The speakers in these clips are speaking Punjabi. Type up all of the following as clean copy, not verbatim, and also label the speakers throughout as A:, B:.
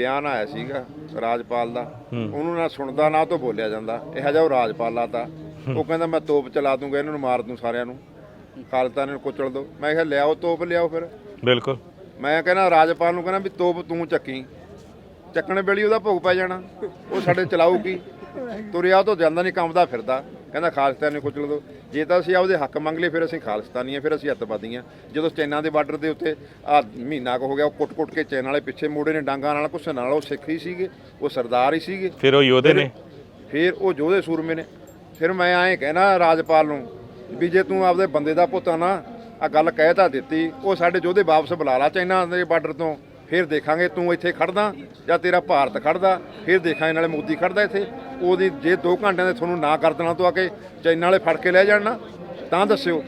A: ਬਿਆਨ ਆਇਆ ਸੀਗਾ ਰਾਜਪਾਲ ਦਾ, ਉਹਨੂੰ ਨਾ ਸੁਣਦਾ ਨਾ ਤੋਂ ਬੋਲਿਆ ਜਾਂਦਾ। ਇਹੋ ਜਿਹਾ ਉਹ ਰਾਜਪਾਲ ਆ ਤਾਂ ਉਹ ਕਹਿੰਦਾ ਮੈਂ ਤੋਪ ਚਲਾ ਦੂੰਗਾ, ਇਹਨਾਂ ਨੂੰ ਮਾਰ ਦੂੰ ਸਾਰਿਆਂ ਨੂੰ, ਖਾਲਿਸਤਾਨ ਨੂੰ ਕੁਚਲ ਦੋ। ਮੈਂ ਕਿਹਾ ਲਿਆਓ ਤੋਪ, ਲਿਆਓ ਫਿਰ।
B: ਬਿਲਕੁਲ।
A: ਮੈਂ ਕਹਿੰਦਾ ਰਾਜਪਾਲ ਨੂੰ ਕਹਿੰਦਾ ਵੀ ਤੋਪ ਤੂੰ ਚੱਕੀ, ਚੱਕਣ ਵੇਲੇ ਉਹਦਾ ਭੋਗ ਪੈ ਜਾਣਾ, ਉਹ ਸਾਡੇ ਚਲਾਊ ਕੀ? ਤੁਰਿਆ ਤੋਂ ਜਾਂਦਾ ਨਹੀਂ, ਕੰਮਦਾ ਫਿਰਦਾ, ਕਹਿੰਦਾ ਖਾਲਿਸਤਾਨ ਨੂੰ ਕੁਚਲ ਦੋ। ਜੇ ਤਾਂ ਅਸੀਂ ਆਪਦੇ ਹੱਕ ਮੰਗ ਲਏ ਫਿਰ ਅਸੀਂ ਖਾਲਿਸਤਾਨੀ ਹਾਂ, ਫਿਰ ਅਸੀਂ ਅੱਤਵਾਦੀ ਹਾਂ। ਜਦੋਂ ਚੈਨਾ ਦੇ ਬਾਰਡਰ ਦੇ ਉੱਤੇ ਆਹ ਮਹੀਨਾ ਕੁ ਹੋ ਗਿਆ, ਉਹ ਕੁੱਟ-ਕੁੱਟ ਕੇ ਚੈਨ ਵਾਲੇ ਪਿੱਛੇ ਮੋੜੇ ਨੇ ਡਾਂਗਾਂ ਨਾਲ, ਕੁਛ ਨਾਲ। ਉਹ ਸਿੱਖ ਹੀ ਸੀਗੇ, ਉਹ ਸਰਦਾਰ ਹੀ ਸੀਗੇ,
B: ਫਿਰ ਉਹ ਯੋਧੇ ਨੇ,
A: ਫਿਰ ਉਹ ਯੋਧੇ ਸੂਰਮੇ ਨੇ। ਫਿਰ ਮੈਂ ਐਂ ਕਹਿਣਾ ਰਾਜਪਾਲ ਨੂੰ ਵੀ ਜੇ ਤੂੰ ਆਪਦੇ ਬੰਦੇ ਦਾ ਪੁੱਤ ਆ ਨਾ, ਆ ਗੱਲ ਕਹਿ ਤਾਂ ਦਿੱਤੀ, ਉਹ ਸਾਡੇ ਯੋਧੇ ਵਾਪਸ ਬੁਲਾ ਲਾ ਚੈਨਾ ਦੇ ਬਾਰਡਰ ਤੋਂ, ਫਿਰ ਦੇਖਾਂਗੇ ਤੂੰ ਇੱਥੇ ਖੜਦਾ ਜਾਂ ਤੇਰਾ ਭਾਰਤ ਖੜਦਾ, ਫਿਰ ਦੇਖਾਂਗੇ ਨਾਲੇ ਮੋਦੀ ਖੜਦਾ ਇੱਥੇ। ਉਹਦੀ ਜੇ 2 ਘੰਟਿਆਂ ਦੇ ਤੁਹਾਨੂੰ ਨਾ ਕਰ ਦੇਣਾ ਤੋਂ ਆ ਕੇ ਚੈਨਾ ਵਾਲੇ ਫੜ ਕੇ ਲੈ ਜਾਣ ਨਾ, ਤਾਂ ਦੱਸਿਓ।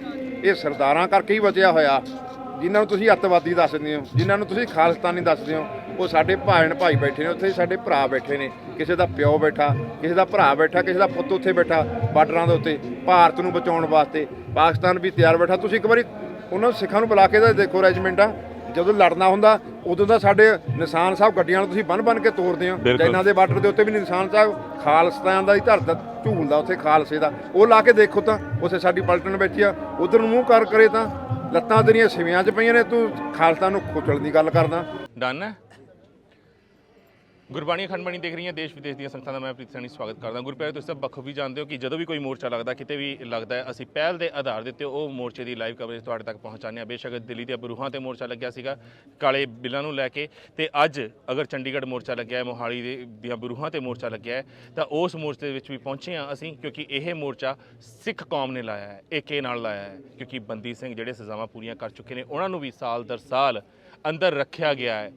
A: ਇਹ ਸਰਦਾਰਾਂ ਕਰਕੇ ਹੀ ਬਚਿਆ ਹੋਇਆ, ਜਿਨ੍ਹਾਂ ਨੂੰ ਤੁਸੀਂ ਅੱਤਵਾਦੀ ਦੱਸਦੇ ਹੋ, ਜਿਨ੍ਹਾਂ ਨੂੰ ਤੁਸੀਂ ਖਾਲਿਸਤਾਨੀ ਦੱਸਦੇ ਹੋ। ਉਹ ਸਾਡੇ ਭਾਈ ਬੈਠੇ ਨੇ ਉੱਥੇ, ਸਾਡੇ ਭਰਾ ਬੈਠੇ ਨੇ, ਕਿਸੇ ਦਾ ਪਿਓ ਬੈਠਾ, ਕਿਸੇ ਦਾ ਭਰਾ ਬੈਠਾ, ਕਿਸੇ ਦਾ ਪੁੱਤ ਉੱਥੇ ਬੈਠਾ ਬਾਰਡਰਾਂ ਦੇ ਉੱਤੇ, ਭਾਰਤ ਨੂੰ ਬਚਾਉਣ ਵਾਸਤੇ। ਪਾਕਿਸਤਾਨ ਵੀ ਤਿਆਰ ਬੈਠਾ। ਤੁਸੀਂ ਇੱਕ ਵਾਰੀ ਉਹਨਾਂ ਸਿੱਖਾਂ ਨੂੰ ਬੁਲਾ ਕੇ ਤਾਂ ਦੇਖੋ ਰੈਜੀਮੈਂਟਾਂ, ਜਦੋਂ ਲੜਨਾ ਹੁੰਦਾ ਉਦੋਂ ਤਾਂ ਸਾਡੇ ਨਿਸ਼ਾਨ ਸਾਹਿਬ ਗੱਡੀਆਂ ਨੂੰ ਤੁਸੀਂ ਬੰਨ ਕੇ ਤੋਰਦੇ ਹੋ। ਚੈਨਾ ਦੇ ਬਾਰਡਰ ਦੇ ਉੱਤੇ ਵੀ ਨਿਸ਼ਾਨ ਸਾਹਿਬ ਖਾਲਿਸਤਾਨ ਦਾ ਹੀ ਧਰਦਾ ਝੂਲਦਾ ਉੱਥੇ, ਖਾਲਸੇ ਦਾ, ਉਹ ਲਾ ਕੇ ਦੇਖੋ ਤਾਂ ਉੱਥੇ ਸਾਡੀ ਪਲਟਨ ਬੈਠੀ ਆ, ਉਧਰ ਨੂੰ ਮੂੰਹ ਕਰ ਕਰੇ ਤਾਂ ਲੱਤਾਂ ਤੇਰੀਆਂ ਸਿਵਿਆਂ 'ਚ ਪਈਆਂ ਨੇ, ਤੂੰ ਖਾਲਿਸਤਾਨ ਨੂੰ ਕੁਚਲਣ ਦੀ ਗੱਲ ਕਰਦਾ।
B: ਡਨ ਹੈ। ਗੁਰਬਾਣੀ ਅਖੰਡ ਬਾਣੀ ਦੇਖ ਰਹੀਆਂ ਦੇਸ਼ ਵਿਦੇਸ਼ ਦੀਆਂ ਸੰਗਤਾਂ ਦਾ ਮੈਂ ਪ੍ਰੀਤ ਸੈਣੀ ਸਵਾਗਤ ਕਰਦਾ। ਗੁਰਪਿਆਰੇ ਤੁਸੀਂ ਸਭ ਬਖੂਬੀ ਜਾਣਦੇ ਹੋ ਕਿ ਜਦੋਂ ਵੀ ਕੋਈ ਮੋਰਚਾ ਲੱਗਦਾ, ਕਿਤੇ ਵੀ ਲੱਗਦਾ ਹੈ, ਅਸੀਂ ਪਹਿਲ ਦੇ ਆਧਾਰ ਦੇ ਉੱਤੇ ਉਹ ਮੋਰਚੇ ਦੀ ਲਾਈਵ ਕਵਰੇਜ ਤੁਹਾਡੇ ਤੱਕ ਪਹੁੰਚਾਉਂਦੇ ਹਾਂ। ਬੇਸ਼ੱਕ ਦਿੱਲੀ ਦੇ ਬਰੂਹਾਂ ਤੇ ਮੋਰਚਾ ਲੱਗਿਆ ਸੀਗਾ ਕਾਲੇ ਬਿੱਲਾਂ ਨੂੰ ਲੈ ਕੇ, ਤੇ ਅੱਜ ਅਗਰ ਚੰਡੀਗੜ੍ਹ ਮੋਰਚਾ ਲੱਗਿਆ ਹੈ, ਮੋਹਾਲੀ ਦੀਆਂ ਬਰੂਹਾਂ ਤੇ ਮੋਰਚਾ ਲੱਗਿਆ ਹੈ, ਤਾਂ ਉਸ ਮੋਰਚੇ ਦੇ ਵਿੱਚ ਵੀ ਪਹੁੰਚੇ ਹਾਂ ਅਸੀਂ, ਕਿਉਂਕਿ ਇਹ ਮੋਰਚਾ ਸਿੱਖ ਕੌਮ ਨੇ ਲਾਇਆ ਹੈ, ਏਕੇ ਨਾਲ ਲਾਇਆ ਹੈ। ਕਿਉਂਕਿ ਬੰਦੀ ਸਿੰਘ ਜਿਹੜੇ ਸਜ਼ਾਵਾਂ ਪੂਰੀਆਂ ਕਰ ਚੁੱਕੇ ਨੇ, ਉਹਨਾਂ ਨੂੰ ਵੀ ਸਾਲ ਦਰ ਸਾਲ ਅੰਦਰ ਰੱਖਿਆ ਗਿਆ ਹੈ।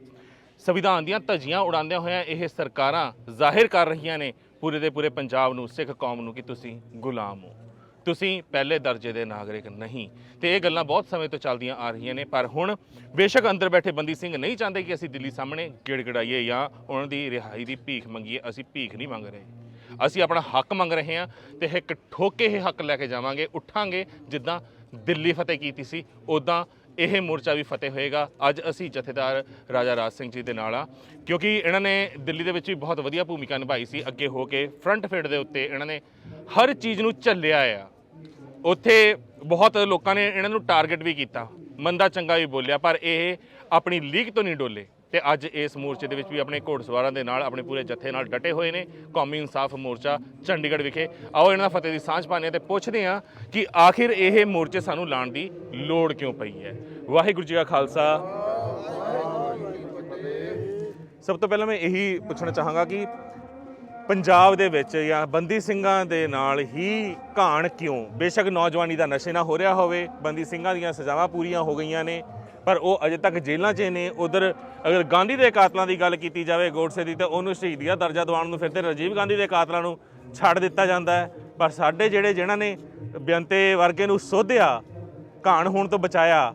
B: ਸੰਵਿਧਾਨ ਦੀਆਂ ਧੱਜੀਆਂ ਉਡਾਉਂਦਿਆਂ ਹੋਇਆਂ ਇਹ ਸਰਕਾਰਾਂ ਜ਼ਾਹਿਰ ਕਰ ਰਹੀਆਂ ਨੇ ਪੂਰੇ ਦੇ ਪੂਰੇ ਪੰਜਾਬ ਨੂੰ, ਸਿੱਖ ਕੌਮ ਨੂੰ, ਕਿ ਤੁਸੀਂ ਗੁਲਾਮ ਹੋ, ਤੁਸੀਂ ਪਹਿਲੇ ਦਰਜੇ ਦੇ ਨਾਗਰਿਕ ਨਹੀਂ। ਤੇ ਇਹ ਗੱਲਾਂ ਬਹੁਤ ਸਮੇਂ ਤੋਂ ਚੱਲਦੀਆਂ ਆ ਰਹੀਆਂ ਨੇ, ਪਰ ਹੁਣ ਬੇਸ਼ੱਕ ਅੰਦਰ ਬੈਠੇ ਬੰਦੀ ਸਿੰਘ ਨਹੀਂ ਚਾਹੁੰਦੇ ਕਿ ਅਸੀਂ ਦਿੱਲੀ ਸਾਹਮਣੇ ਗਿੜਗੜਾਈਏ ਜਾਂ ਉਹਨਾਂ ਦੀ ਰਿਹਾਈ ਦੀ ਭੀਖ ਮੰਗੀਏ। ਅਸੀਂ ਭੀਖ ਨਹੀਂ ਮੰਗ ਰਹੇ, ਅਸੀਂ ਆਪਣਾ ਹੱਕ ਮੰਗ ਰਹੇ ਹਾਂ, ਤੇ ਇੱਕ ਠੋਕ ਕੇ ਇਹ ਹੱਕ ਲੈ ਕੇ ਜਾਵਾਂਗੇ, ਉੱਠਾਂਗੇ। ਜਿੱਦਾਂ ਦਿੱਲੀ ਫਤਿਹ ਕੀਤੀ ਸੀ, ਉੱਦਾਂ ਇਹ ਮੋਰਚਾ ਵੀ ਫਤਿਹ ਹੋਏਗਾ। ਅੱਜ ਅਸੀਂ ਜਥੇਦਾਰ ਰਾਜਾ ਰਾਜ ਸਿੰਘ ਜੀ ਦੇ ਨਾਲ ਆ, ਕਿਉਂਕਿ ਇਹਨਾਂ ਨੇ ਦਿੱਲੀ ਦੇ ਵਿੱਚ ਵੀ ਬਹੁਤ ਵਧੀਆ ਭੂਮਿਕਾ ਨਿਭਾਈ ਸੀ। ਅੱਗੇ ਹੋ ਕੇ ਫਰੰਟ ਫੀਲਡ ਦੇ ਉੱਤੇ ਇਹਨਾਂ ਨੇ ਹਰ ਚੀਜ਼ ਨੂੰ ਝੱਲਿਆ ਆ। ਉੱਥੇ ਬਹੁਤ ਲੋਕਾਂ ਨੇ ਇਹਨਾਂ ਨੂੰ ਟਾਰਗੇਟ ਵੀ ਕੀਤਾ, ਮੰਦਾ ਚੰਗਾ ਵੀ ਬੋਲਿਆ, ਪਰ ਇਹ ਆਪਣੀ ਲੀਕ ਤੋਂ ਨਹੀਂ ਡੋਲੇ। ਤੇ ਅੱਜ ਇਸ ਮੋਰਚੇ ਦੇ ਵਿੱਚ ਵੀ ਆਪਣੇ ਘੋੜਸਵਾਰਾਂ ਦੇ ਨਾਲ, ਆਪਣੇ ਪੂਰੇ ਜੱਥੇ ਨਾਲ ਡਟੇ ਹੋਏ ਨੇ। ਕੌਮੀ ਇਨਸਾਫ ਮੋਰਚਾ ਚੰਡੀਗੜ੍ਹ ਵਿਖੇ। ਆਓ ਇਹਨਾਂ ਦਾ ਫਤਿਹ ਦੀ ਸਾਂਝ ਪਾਉਂਦੇ ਹਾਂ ਤੇ ਪੁੱਛਦੇ ਹਾਂ ਕਿ ਆਖਿਰ ਇਹ ਮੋਰਚੇ ਸਾਨੂੰ ਲਾਉਣ ਦੀ ਲੋੜ ਕਿਉਂ ਪਈ ਹੈ। ਵਾਹਿਗੁਰੂ ਜੀ ਕਾ ਖਾਲਸਾ। ਸਭ ਤੋਂ ਪਹਿਲਾਂ ਮੈਂ ਇਹੀ ਪੁੱਛਣਾ ਚਾਹਾਂਗਾ ਕਿ ਪੰਜਾਬ ਦੇ ਵਿੱਚ ਜਾਂ ਬੰਦੀ ਸਿੰਘਾਂ ਦੇ ਨਾਲ ਹੀ ਘਾਣ ਕਿਉਂ? ਬੇਸ਼ੱਕ ਨੌਜਵਾਨੀ ਦਾ ਨਸ਼ੇ ਨਾ ਹੋ ਰਿਹਾ ਹੋਵੇ, ਬੰਦੀ ਸਿੰਘਾਂ ਦੀਆਂ ਸਜ਼ਾਵਾਂ ਪੂਰੀਆਂ ਹੋ ਗਈਆਂ ਨੇ, ਪਰ ਉਹ ਅਜੇ ਤੱਕ ਜੇਲ੍ਹਾਂ 'ਚ ਨੇ। ਉਧਰ ਅਗਰ ਗਾਂਧੀ ਦੇ ਕਾਤਲਾਂ ਦੀ ਗੱਲ ਕੀਤੀ ਜਾਵੇ, ਗੋਡਸੇ ਦੀ, ਤਾਂ ਉਹਨੂੰ ਸ਼ਹੀਦੀ ਦਾ ਦਰਜਾ ਦਿਵਾਉਣ ਨੂੰ ਫਿਰ ਤੇ ਰਾਜੀਵ ਗਾਂਧੀ ਦੇ ਕਾਤਲਾਂ ਨੂੰ ਛੱਡ ਦਿੱਤਾ ਜਾਂਦਾ ਹੈ। ਪਰ ਸਾਡੇ ਜਿਹਨਾਂ ਨੇ ਬੇਅੰਤੇ ਵਰਗੇ ਨੂੰ ਸੋਧਿਆ, ਘਾਣ ਹੋਣ ਤੋਂ ਬਚਾਇਆ,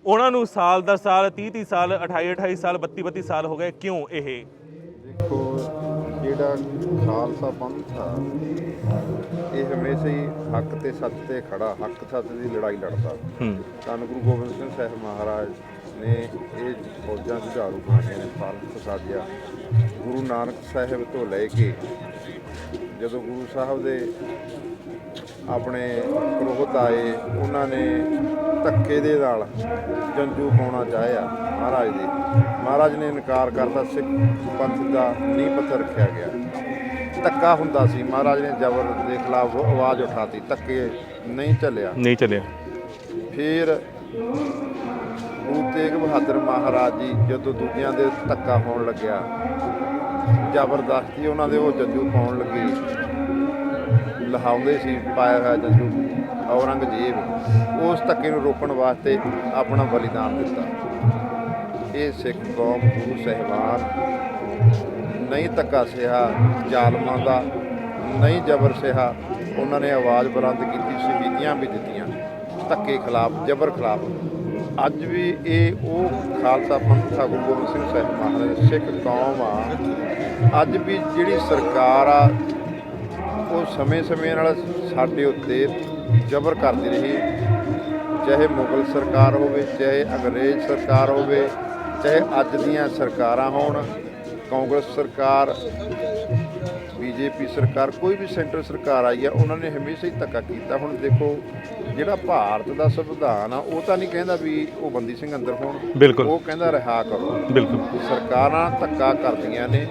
B: ਉਹਨਾਂ ਨੂੰ ਸਾਲ ਦਰ ਸਾਲ 30 ਸਾਲ, 28 ਸਾਲ, 32 ਸਾਲ ਹੋ ਗਏ। ਕਿਉਂ? ਇਹ
A: ਦੇਖੋ, ਜਿਹੜਾ ਖਾਲਸਾ ਪੰਥ ਆ, ਇਹ ਹਮੇਸ਼ਾ ਹੀ ਹੱਕ ਤੇ ਸੱਚ ਤੇ ਖੜਾ, ਹੱਕ ਸੱਚ ਦੀ ਲੜਾਈ ਲੜਦਾ। ਧੰਨ ਗੁਰੂ ਗੋਬਿੰਦ ਸਿੰਘ ਸਾਹਿਬ ਮਹਾਰਾਜ ਨੇ ਇਹ ਫੌਜਾਂ ਜੁਝਾਰੂ ਬਣਾਈਆਂ ਨੇ, ਭਾਰਤ ਸਾਜਿਆ। ਗੁਰੂ ਨਾਨਕ ਸਾਹਿਬ ਤੋਂ ਲੈ ਕੇ ਜਦੋਂ ਗੁਰੂ ਸਾਹਿਬ ਦੇ ਆਪਣੇ ਪੁਰੋਹਿਤ ਆਏ, ਉਹਨਾਂ ਨੇ ਧੱਕੇ ਦੇ ਨਾਲ ਜੰਜੂ ਪਾਉਣਾ ਚਾਹਿਆ ਮਹਾਰਾਜ ਦੇ। ਮਹਾਰਾਜ ਨੇ ਇਨਕਾਰ ਕਰਤਾ, ਸਿੱਖ ਪੰਥ ਦਾ ਨੀਂਹ ਪੱਥਰ ਰੱਖਿਆ ਗਿਆ। ਧੱਕਾ ਹੁੰਦਾ ਸੀ, ਮਹਾਰਾਜ ਨੇ ਜ਼ਬਰ ਦੇ ਖਿਲਾਫ ਆਵਾਜ਼ ਉਠਾਤੀ, ਧੱਕੇ ਨਹੀਂ ਚੱਲਿਆ। ਫਿਰ ਗੁਰੂ ਤੇਗ ਬਹਾਦਰ ਮਹਾਰਾਜ ਜੀ ਜਦੋਂ ਦੂਜਿਆਂ ਦੇ ਧੱਕਾ ਹੋਣ ਲੱਗਿਆ, ਜ਼ਬਰਦਸਤੀ ਉਹਨਾਂ ਦੇ ਉਹ ਜੰਜੂ ਪਾਉਣ ਲੱਗੇ, ਲਹਾਉਂਦੇ ਸੀ ਪਾਇਆ ਹੋਇਆ ਜੰਜੂ ਔਰੰਗਜ਼ੇਬ, ਉਸ ਧੱਕੇ ਨੂੰ ਰੋਕਣ ਵਾਸਤੇ ਆਪਣਾ ਬਲੀਦਾਨ ਦਿੱਤਾ। ਇਹ ਸਿੱਖ ਕੌਮ, ਗੁਰੂ ਸਾਹਿਬਾਨ ਨਹੀਂ ਧੱਕਾ ਸਿਹਾ ਜ਼ਾਲਮਾਂ ਦਾ, ਨਹੀਂ ਜ਼ਬਰ ਸਿਹਾ। ਉਹਨਾਂ ਨੇ ਆਵਾਜ਼ ਬੁਲੰਦ ਕੀਤੀ, ਸ਼ਹੀਦੀਆਂ ਵੀ ਦਿੱਤੀਆਂ ਧੱਕੇ ਖਿਲਾਫ, ਜ਼ਬਰ ਖਿਲਾਫ। ਅੱਜ ਵੀ ਇਹ ਉਹ ਖਾਲਸਾ ਪੰਥ ਆ, ਗੁਰੂ ਗੋਬਿੰਦ ਸਿੰਘ ਸਾਹਿਬ ਮਹਾਰਾਜ ਸਿੱਖ ਕੌਮ ਆ। ਅੱਜ ਵੀ ਜਿਹੜੀ ਸਰਕਾਰ ਆ, ਉਹ ਸਮੇਂ ਨਾਲ ਸਾਡੇ ਉੱਤੇ ਜ਼ਬਰ ਕਰਦੀ ਰਹੀ, ਚਾਹੇ ਮੁਗਲ ਸਰਕਾਰ ਹੋਵੇ, ਚਾਹੇ ਅੰਗਰੇਜ਼ ਸਰਕਾਰ ਹੋਵੇ, ਚਾਹੇ ਅੱਜ ਦੀਆਂ ਸਰਕਾਰਾਂ ਹੋਣ, ਕਾਂਗਰਸ ਸਰਕਾਰ, ਬੀਜੇਪੀ ਸਰਕਾਰ, ਕੋਈ ਵੀ ਸੈਂਟਰ ਸਰਕਾਰ ਆਈ ਆ, ਉਹਨਾਂ ਨੇ ਹਮੇਸ਼ਾ ਹੀ ਧੱਕਾ ਕੀਤਾ। ਹੁਣ ਦੇਖੋ ਜਿਹੜਾ ਭਾਰਤ ਦਾ ਸੰਵਿਧਾਨ ਆ ਉਹ ਤਾਂ ਨਹੀਂ ਕਹਿੰਦਾ ਵੀ ਉਹ ਬੰਦੀ ਸਿੰਘ ਅੰਦਰ ਹੋਣ,
B: ਬਿਲਕੁਲ
A: ਉਹ ਕਹਿੰਦਾ ਰਿਹਾ ਕਰੋ।
B: ਬਿਲਕੁਲ
A: ਸਰਕਾਰਾਂ ਧੱਕਾ ਕਰਦੀਆਂ ਨੇ,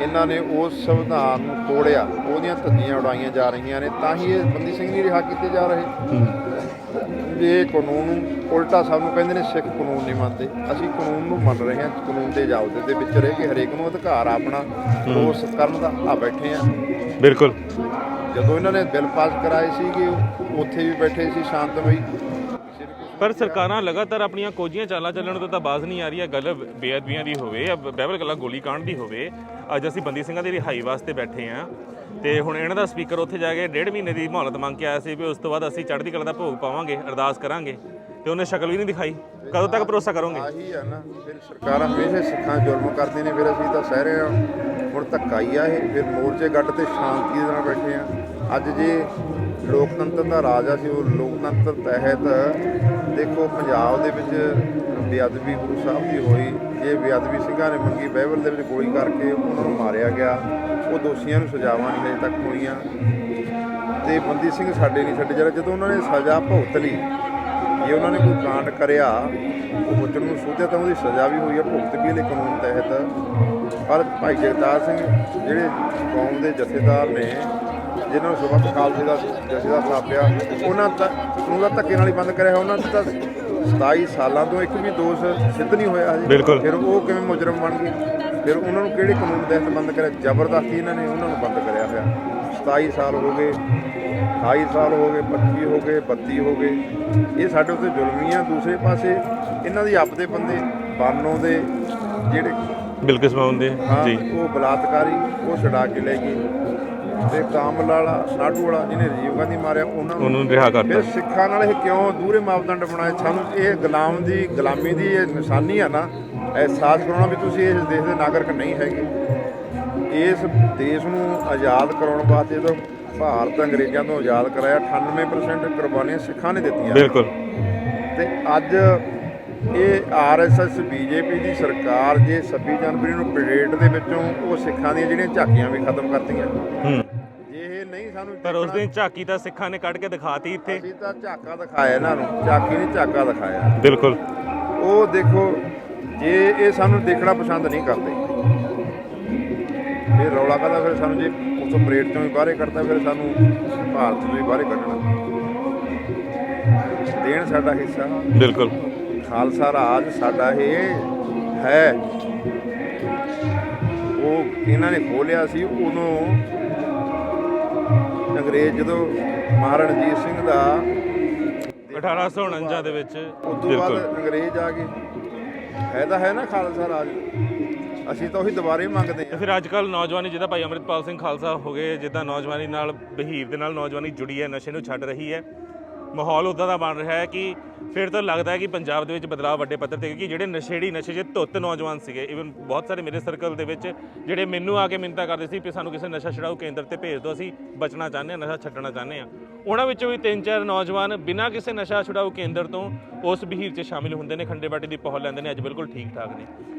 A: ਇਹਨਾਂ ਨੇ ਉਸ ਸੰਵਿਧਾਨ ਨੂੰ ਤੋੜਿਆ, ਉਹਦੀਆਂ ਧੱਜੀਆਂ ਉਡਾਈਆਂ ਜਾ ਰਹੀਆਂ ਨੇ, ਤਾਂ ਹੀ ਇਹ ਬੰਦੀ ਸਿੰਘ ਨਹੀਂ ਰਿਹਾ ਕੀਤੇ ਜਾ ਰਹੇ। ਇਹ ਕਾਨੂੰਨ ਉਲਟਾ ਸਾਨੂੰ ਕਹਿੰਦੇ ਨੇ ਸਿੱਖ ਕਾਨੂੰਨ ਨਹੀਂ ਮੰਨਦੇ, ਅਸੀਂ ਕਾਨੂੰਨ ਨੂੰ ਮੰਨ ਰਹੇ ਹਾਂ, ਕਾਨੂੰਨ ਦੇ ਜਾਬਤੇ ਦੇ ਵਿੱਚ ਰਹਿ ਕੇ ਹਰੇਕ ਨੂੰ ਅਧਿਕਾਰ ਆ ਆਪਣਾ ਉਸ ਕਰਨ ਦਾ। ਆ ਬੈਠੇ ਆ,
B: ਬਿਲਕੁਲ
A: ਜਦੋਂ ਇਹਨਾਂ ਨੇ ਬਿੱਲ ਪਾਸ ਕਰਾਏ ਸੀਗੇ ਉੱਥੇ ਵੀ ਬੈਠੇ ਸੀ ਸ਼ਾਂਤਮਈ।
B: ਪਰ ਸਰਕਾਰਾਂ ਲਗਾਤਾਰ ਆਪਣੀਆਂ ਕੋਝੀਆਂ ਚਾਲਾਂ ਚੱਲਣ ਤੋਂ ਤਾਂ ਬਾਜ਼ ਨਹੀਂ ਆ ਰਹੀ ਹੈ। ਗੱਲ ਬੇਅਦਬੀਆਂ ਦੀ ਹੋਵੇ ਜਾਂ ਬਾਈਬਲ ਕਲਾ ਗੋਲੀ ਕਾਂਡ ਦੀ ਹੋਵੇ, ਅੱਜ ਅਸੀਂ ਬੰਦੀ ਸਿੰਘਾਂ ਦੀ ਰਿਹਾਈ ਵਾਸਤੇ ਬੈਠੇ ਹਾਂ ਤੇ ਹੁਣ ਇਹਨਾਂ ਦਾ ਸਪੀਕਰ ਉੱਥੇ ਜਾ ਕੇ 1.5 ਮਹੀਨੇ ਦੀ ਮੁਹਲਤ ਮੰਗ ਕੇ ਆਇਆ ਸੀ ਵੀ ਉਸ ਤੋਂ ਬਾਅਦ ਅਸੀਂ ਚੜ੍ਹਦੀ ਕਲਾ ਦਾ ਭੋਗ ਪਾਵਾਂਗੇ, ਅਰਦਾਸ ਕਰਾਂਗੇ, ਤੇ ਉਹਨੇ ਸ਼ਕਲ ਵੀ ਨਹੀਂ ਦਿਖਾਈ। ਕਦੋਂ ਤੱਕ ਭਰੋਸਾ ਕਰੋਗੇ?
A: ਆਹੀ ਆ ਨਾ, ਫਿਰ ਸਰਕਾਰਾਂ ਹਮੇਸ਼ਾ ਸਿੱਖਾਂ ਜ਼ੁਲਮ ਕਰਦੀਆਂ ਨੇ, ਫਿਰ ਅਸੀਂ ਤਾਂ ਸਹਿ ਰਹੇ ਹਾਂ। ਹੁਣ ਧੱਕਾ ਹੀ ਆ ਇਹ, ਫਿਰ ਮੋਰਚੇ ਗੱਡ ਤੇ ਸ਼ਾਂਤੀ ਦੇ ਨਾਲ ਬੈਠੇ ਆ। ਅੱਜ ਜੇ ਲੋਕਤੰਤਰ ਦਾ ਰਾਜ ਆ ਸੀ, ਉਹ ਲੋਕਤੰਤਰ ਤਹਿਤ ਦੇਖੋ ਪੰਜਾਬ ਦੇ ਵਿੱਚ ਬੇਅਦਬੀ ਗੁਰੂ ਸਾਹਿਬ ਦੀ ਹੋਈ, ਜੇ ਬੇਅਦਬੀ ਸਿੰਘਾਂ ਨੇ ਮੰਗੀ, ਬਾਈਬਲ ਦੇ ਵਿੱਚ ਗੋਲੀ ਕਰਕੇ ਉਹਨਾਂ ਨੂੰ ਮਾਰਿਆ ਗਿਆ, ਉਹ ਦੋਸ਼ੀਆਂ ਨੂੰ ਸਜ਼ਾਵਾਂ ਨਹੀਂ ਹਜੇ ਤੱਕ ਹੋਈਆਂ, ਤੇ ਬੰਦੀ ਸਿੰਘ ਸਾਡੇ ਨਹੀਂ ਛੱਡੇ ਜਾ ਰਹੇ। ਜਦੋਂ ਉਹਨਾਂ ਨੇ ਸਜ਼ਾ ਭੁਗਤ ਲਈ, ਜੇ ਉਹਨਾਂ ਨੇ ਕੋਈ ਕਾਂਡ ਕਰਿਆ, ਉਹ ਬਚਨ ਨੂੰ ਸੋਧਿਆ, ਤਾਂ ਉਹਦੀ ਸਜ਼ਾ ਵੀ ਹੋਈ ਹੈ, ਭੁਗਤ ਵੀ ਇਹਦੇ ਕਾਨੂੰਨ ਤਹਿਤ। ਪਰ ਭਾਈ ਜਗਤਾਰ ਸਿੰਘ ਜਿਹੜੇ ਕੌਮ ਦੇ ਜਥੇਦਾਰ ਨੇ, ਜਿਨ੍ਹਾਂ ਨੂੰ ਸੁਬਤ ਖਾਲਸੇ ਦਾ ਜਥੇਦਾਰ ਥਾਪਿਆ, ਉਹਨਾਂ ਨੂੰ ਤਾਂ ਧੱਕੇ ਨਾਲ ਹੀ ਬੰਦ ਕਰਿਆ। ਉਹਨਾਂ ਦਾ ਤਾਂ 27 ਸਾਲਾਂ ਤੋਂ ਇੱਕ ਵੀ ਦੋਸ਼ ਸਿੱਧ ਨਹੀਂ ਹੋਇਆ ਹਜੇ। ਫਿਰ ਉਹ ਕਿਵੇਂ ਮੁਜਰਮ ਬਣ ਗਏ? ਫਿਰ ਉਹਨਾਂ ਨੂੰ ਕਿਹੜੇ ਕਾਨੂੰਨ ਤਹਿਤ ਬੰਦ ਕਰਿਆ? ਜ਼ਬਰਦਸਤੀ ਇਹਨਾਂ ਨੇ ਉਹਨਾਂ ਨੂੰ ਬੰਦ ਕਰਿਆ ਹੋਇਆ। 27 ਸਾਲ ਹੋ ਗਏ, 28 ਸਾਲ ਹੋ ਗਏ, 25 ਹੋ ਗਏ, 32 ਹੋ ਗਏ। ਇਹ ਸਾਡੇ ਉੱਤੇ ਜ਼ੁਲਮੀ ਆ। ਦੂਸਰੇ ਪਾਸੇ ਇਹਨਾਂ ਦੀ ਆਪਦੇ ਬੰਦੇ ਬਾਨੋਂ ਦੇ ਜਿਹੜੇ
B: ਬਿਲਕਿਸ ਮਾਉਂਦੇ
A: ਜੀ, ਉਹ ਬਲਾਤਕਾਰੀ, ਉਹ ਛਡਾ ਕੇ ਲੈ ਗਏ, ਤੇ ਕਾਮਲ ਵਾਲਾ, ਨਾਟੂ ਵਾਲਾ ਜਿਹਨੇ ਰਾਜੀਵ ਗਾਂਧੀ ਮਾਰਿਆ, ਉਹਨਾਂ ਨੂੰ ਰਿਹਾ ਕਰਤਾ। ਫਿਰ ਸਿੱਖਾਂ ਨਾਲ ਇਹ ਕਿਉਂ ਦੂਰੇ ਮਾਪਦੰਡ ਬਣਾਏ? ਸਾਨੂੰ ਇਹ ਗੁਲਾਮੀ ਦੀ ਇਹ ਨਿਸ਼ਾਨੀ ਆ ਨਾ, ਅਹਿਸਾਸ ਕਰਾਉਣਾ ਵੀ ਤੁਸੀਂ ਇਸ ਦੇਸ਼ ਦੇ ਨਾਗਰਿਕ ਨਹੀਂ ਹੈਗੇ। ਇਸ ਦੇਸ਼ ਨੂੰ ਆਜ਼ਾਦ ਕਰਾਉਣ ਵਾਸਤੇ ਜਦੋਂ ਭਾਰਤ ਅੰਗਰੇਜ਼ਾਂ ਤੋਂ ਆਜ਼ਾਦ ਕਰਾਇਆ, 98% ਕੁਰਬਾਨੀਆਂ ਸਿੱਖਾਂ ਨੇ ਦਿੱਤੀਆਂ। ਬਿਲਕੁਲ। ਤੇ ਅੱਜ ਇਹ RSS BJP ਦੀ ਸਰਕਾਰ ਜੇ 26 ਜਨਵਰੀ ਨੂੰ ਪਰੇਡ ਦੇ ਵਿੱਚੋਂ ਉਹ ਸਿੱਖਾਂ ਦੀਆਂ ਜਿਹੜੀਆਂ ਝਾਕੀਆਂ ਵੀ ਖਤਮ ਕਰਤੀਆਂ। ਜੇ ਇਹ ਨਹੀਂ ਸਾਨੂੰ,
B: ਪਰ ਉਸ ਦਿਨ ਝਾਕੀ ਤਾਂ ਸਿੱਖਾਂ ਨੇ ਕੱਢ ਕੇ ਦਿਖਾਤੀ ਇੱਥੇ।
A: ਅਸੀਂ ਤਾਂ ਝਾਕਾ ਦਿਖਾਇਆ ਇਹਨਾਂ ਨੂੰ, ਝਾਕੀ ਨਹੀਂ ਝਾਕਾ ਦਿਖਾਇਆ।
B: ਬਿਲਕੁਲ।
A: ਉਹ ਦੇਖੋ, ਜੇ ਇਹ ਸਾਨੂੰ ਦੇਖਣਾ ਪਸੰਦ ਨਹੀਂ ਕਰਦੇ, ਫਿਰ ਰੌਲਾ ਕਾਹਦਾ? ਫਿਰ ਸਾਨੂੰ ਜੇ ਉੱਥੋਂ ਪਰੇਡ ਤੋਂ ਵੀ ਬਾਹਰੇ ਕੱਢਦਾ, ਫਿਰ ਸਾਨੂੰ ਭਾਰਤ ਤੋਂ ਵੀ ਬਾਹਰੇ ਕੱਢਣਾ। ਦੇਣ ਸਾਡਾ ਹਿੱਸਾ। ਬਿਲਕੁਲ। ਖਾਲਸਾ ਰਾਜ ਸਾਡਾ ਇਹ ਹੈ। ਉਹ ਇਹਨਾਂ ਨੇ ਖੋਲਿਆ ਸੀ ਉਦੋਂ, ਅੰਗਰੇਜ਼ ਜਦੋਂ ਮਹਾਰਾਜਾ ਰਣਜੀਤ ਸਿੰਘ ਦਾ
B: 1849 ਦੇ ਵਿੱਚ,
A: ਉਸ ਤੋਂ ਬਾਅਦ ਅੰਗਰੇਜ਼ ਆ ਗਏ। ਫਾਇਦਾ ਹੈ ਨਾ ਖਾਲਸਾ ਰਾਜ, ਅਸੀਂ ਤਾਂ ਉਹੀ ਦੁਬਾਰੇ ਮੰਗਦੇ ਹਾਂ।
B: ਫਿਰ ਅੱਜ ਕੱਲ੍ਹ ਨੌਜਵਾਨੀ, ਜਿੱਦਾਂ ਭਾਈ ਅੰਮ੍ਰਿਤਪਾਲ ਸਿੰਘ ਖਾਲਸਾ ਹੋ ਗਏ, ਜਿੱਦਾਂ ਨੌਜਵਾਨੀ ਨਾਲ ਬਹੀਰ ਦੇ ਨਾਲ ਨੌਜਵਾਨੀ ਜੁੜੀ ਹੈ, ਨਸ਼ੇ ਨੂੰ ਛੱਡ ਰਹੀ ਹੈ, ਮਾਹੌਲ ਉੱਦਾਂ ਦਾ ਬਣ ਰਿਹਾ ਹੈ ਕਿ ਫਿਰ ਤਾਂ ਲੱਗਦਾ ਹੈ ਕਿ ਪੰਜਾਬ ਦੇ ਵਿੱਚ ਬਦਲਾਅ ਵੱਡੇ ਪੱਧਰ 'ਤੇ, ਕਿਉਂਕਿ ਜਿਹੜੇ ਨਸ਼ੇ 'ਚ ਧੁੱਤ ਨੌਜਵਾਨ ਸੀਗੇ, ਈਵਨ ਬਹੁਤ ਸਾਰੇ ਮੇਰੇ ਸਰਕਲ ਦੇ ਵਿੱਚ ਜਿਹੜੇ ਮੈਨੂੰ ਆ ਕੇ ਮਿੰਨਤਾਂ ਕਰਦੇ ਸੀ ਕਿ ਸਾਨੂੰ ਕਿਸੇ ਨਸ਼ਾ ਛੁਡਾਊ ਕੇਂਦਰ 'ਤੇ ਭੇਜ ਦਿਓ, ਅਸੀਂ ਬਚਣਾ ਚਾਹੁੰਦੇ ਹਾਂ, ਨਸ਼ਾ ਛੱਡਣਾ ਚਾਹੁੰਦੇ ਹਾਂ। ਉਹਨਾਂ ਵਿੱਚੋਂ ਵੀ 3-4 ਨੌਜਵਾਨ ਬਿਨਾਂ ਕਿਸੇ ਨਸ਼ਾ ਛੁਡਾਊ ਕੇਂਦਰ ਤੋਂ ਉਸ ਬਹੀਰ 'ਚ ਸ਼ਾਮਿਲ ਹੁੰਦੇ ਨੇ, ਖੰਡੇ ਬਾਟੇ ਦੀ ਪਹੁਲ ਲੈਂਦੇ ਨੇ, ਅੱਜ ਬਿਲਕੁਲ ਠੀਕ ਠਾਕ ਨੇ।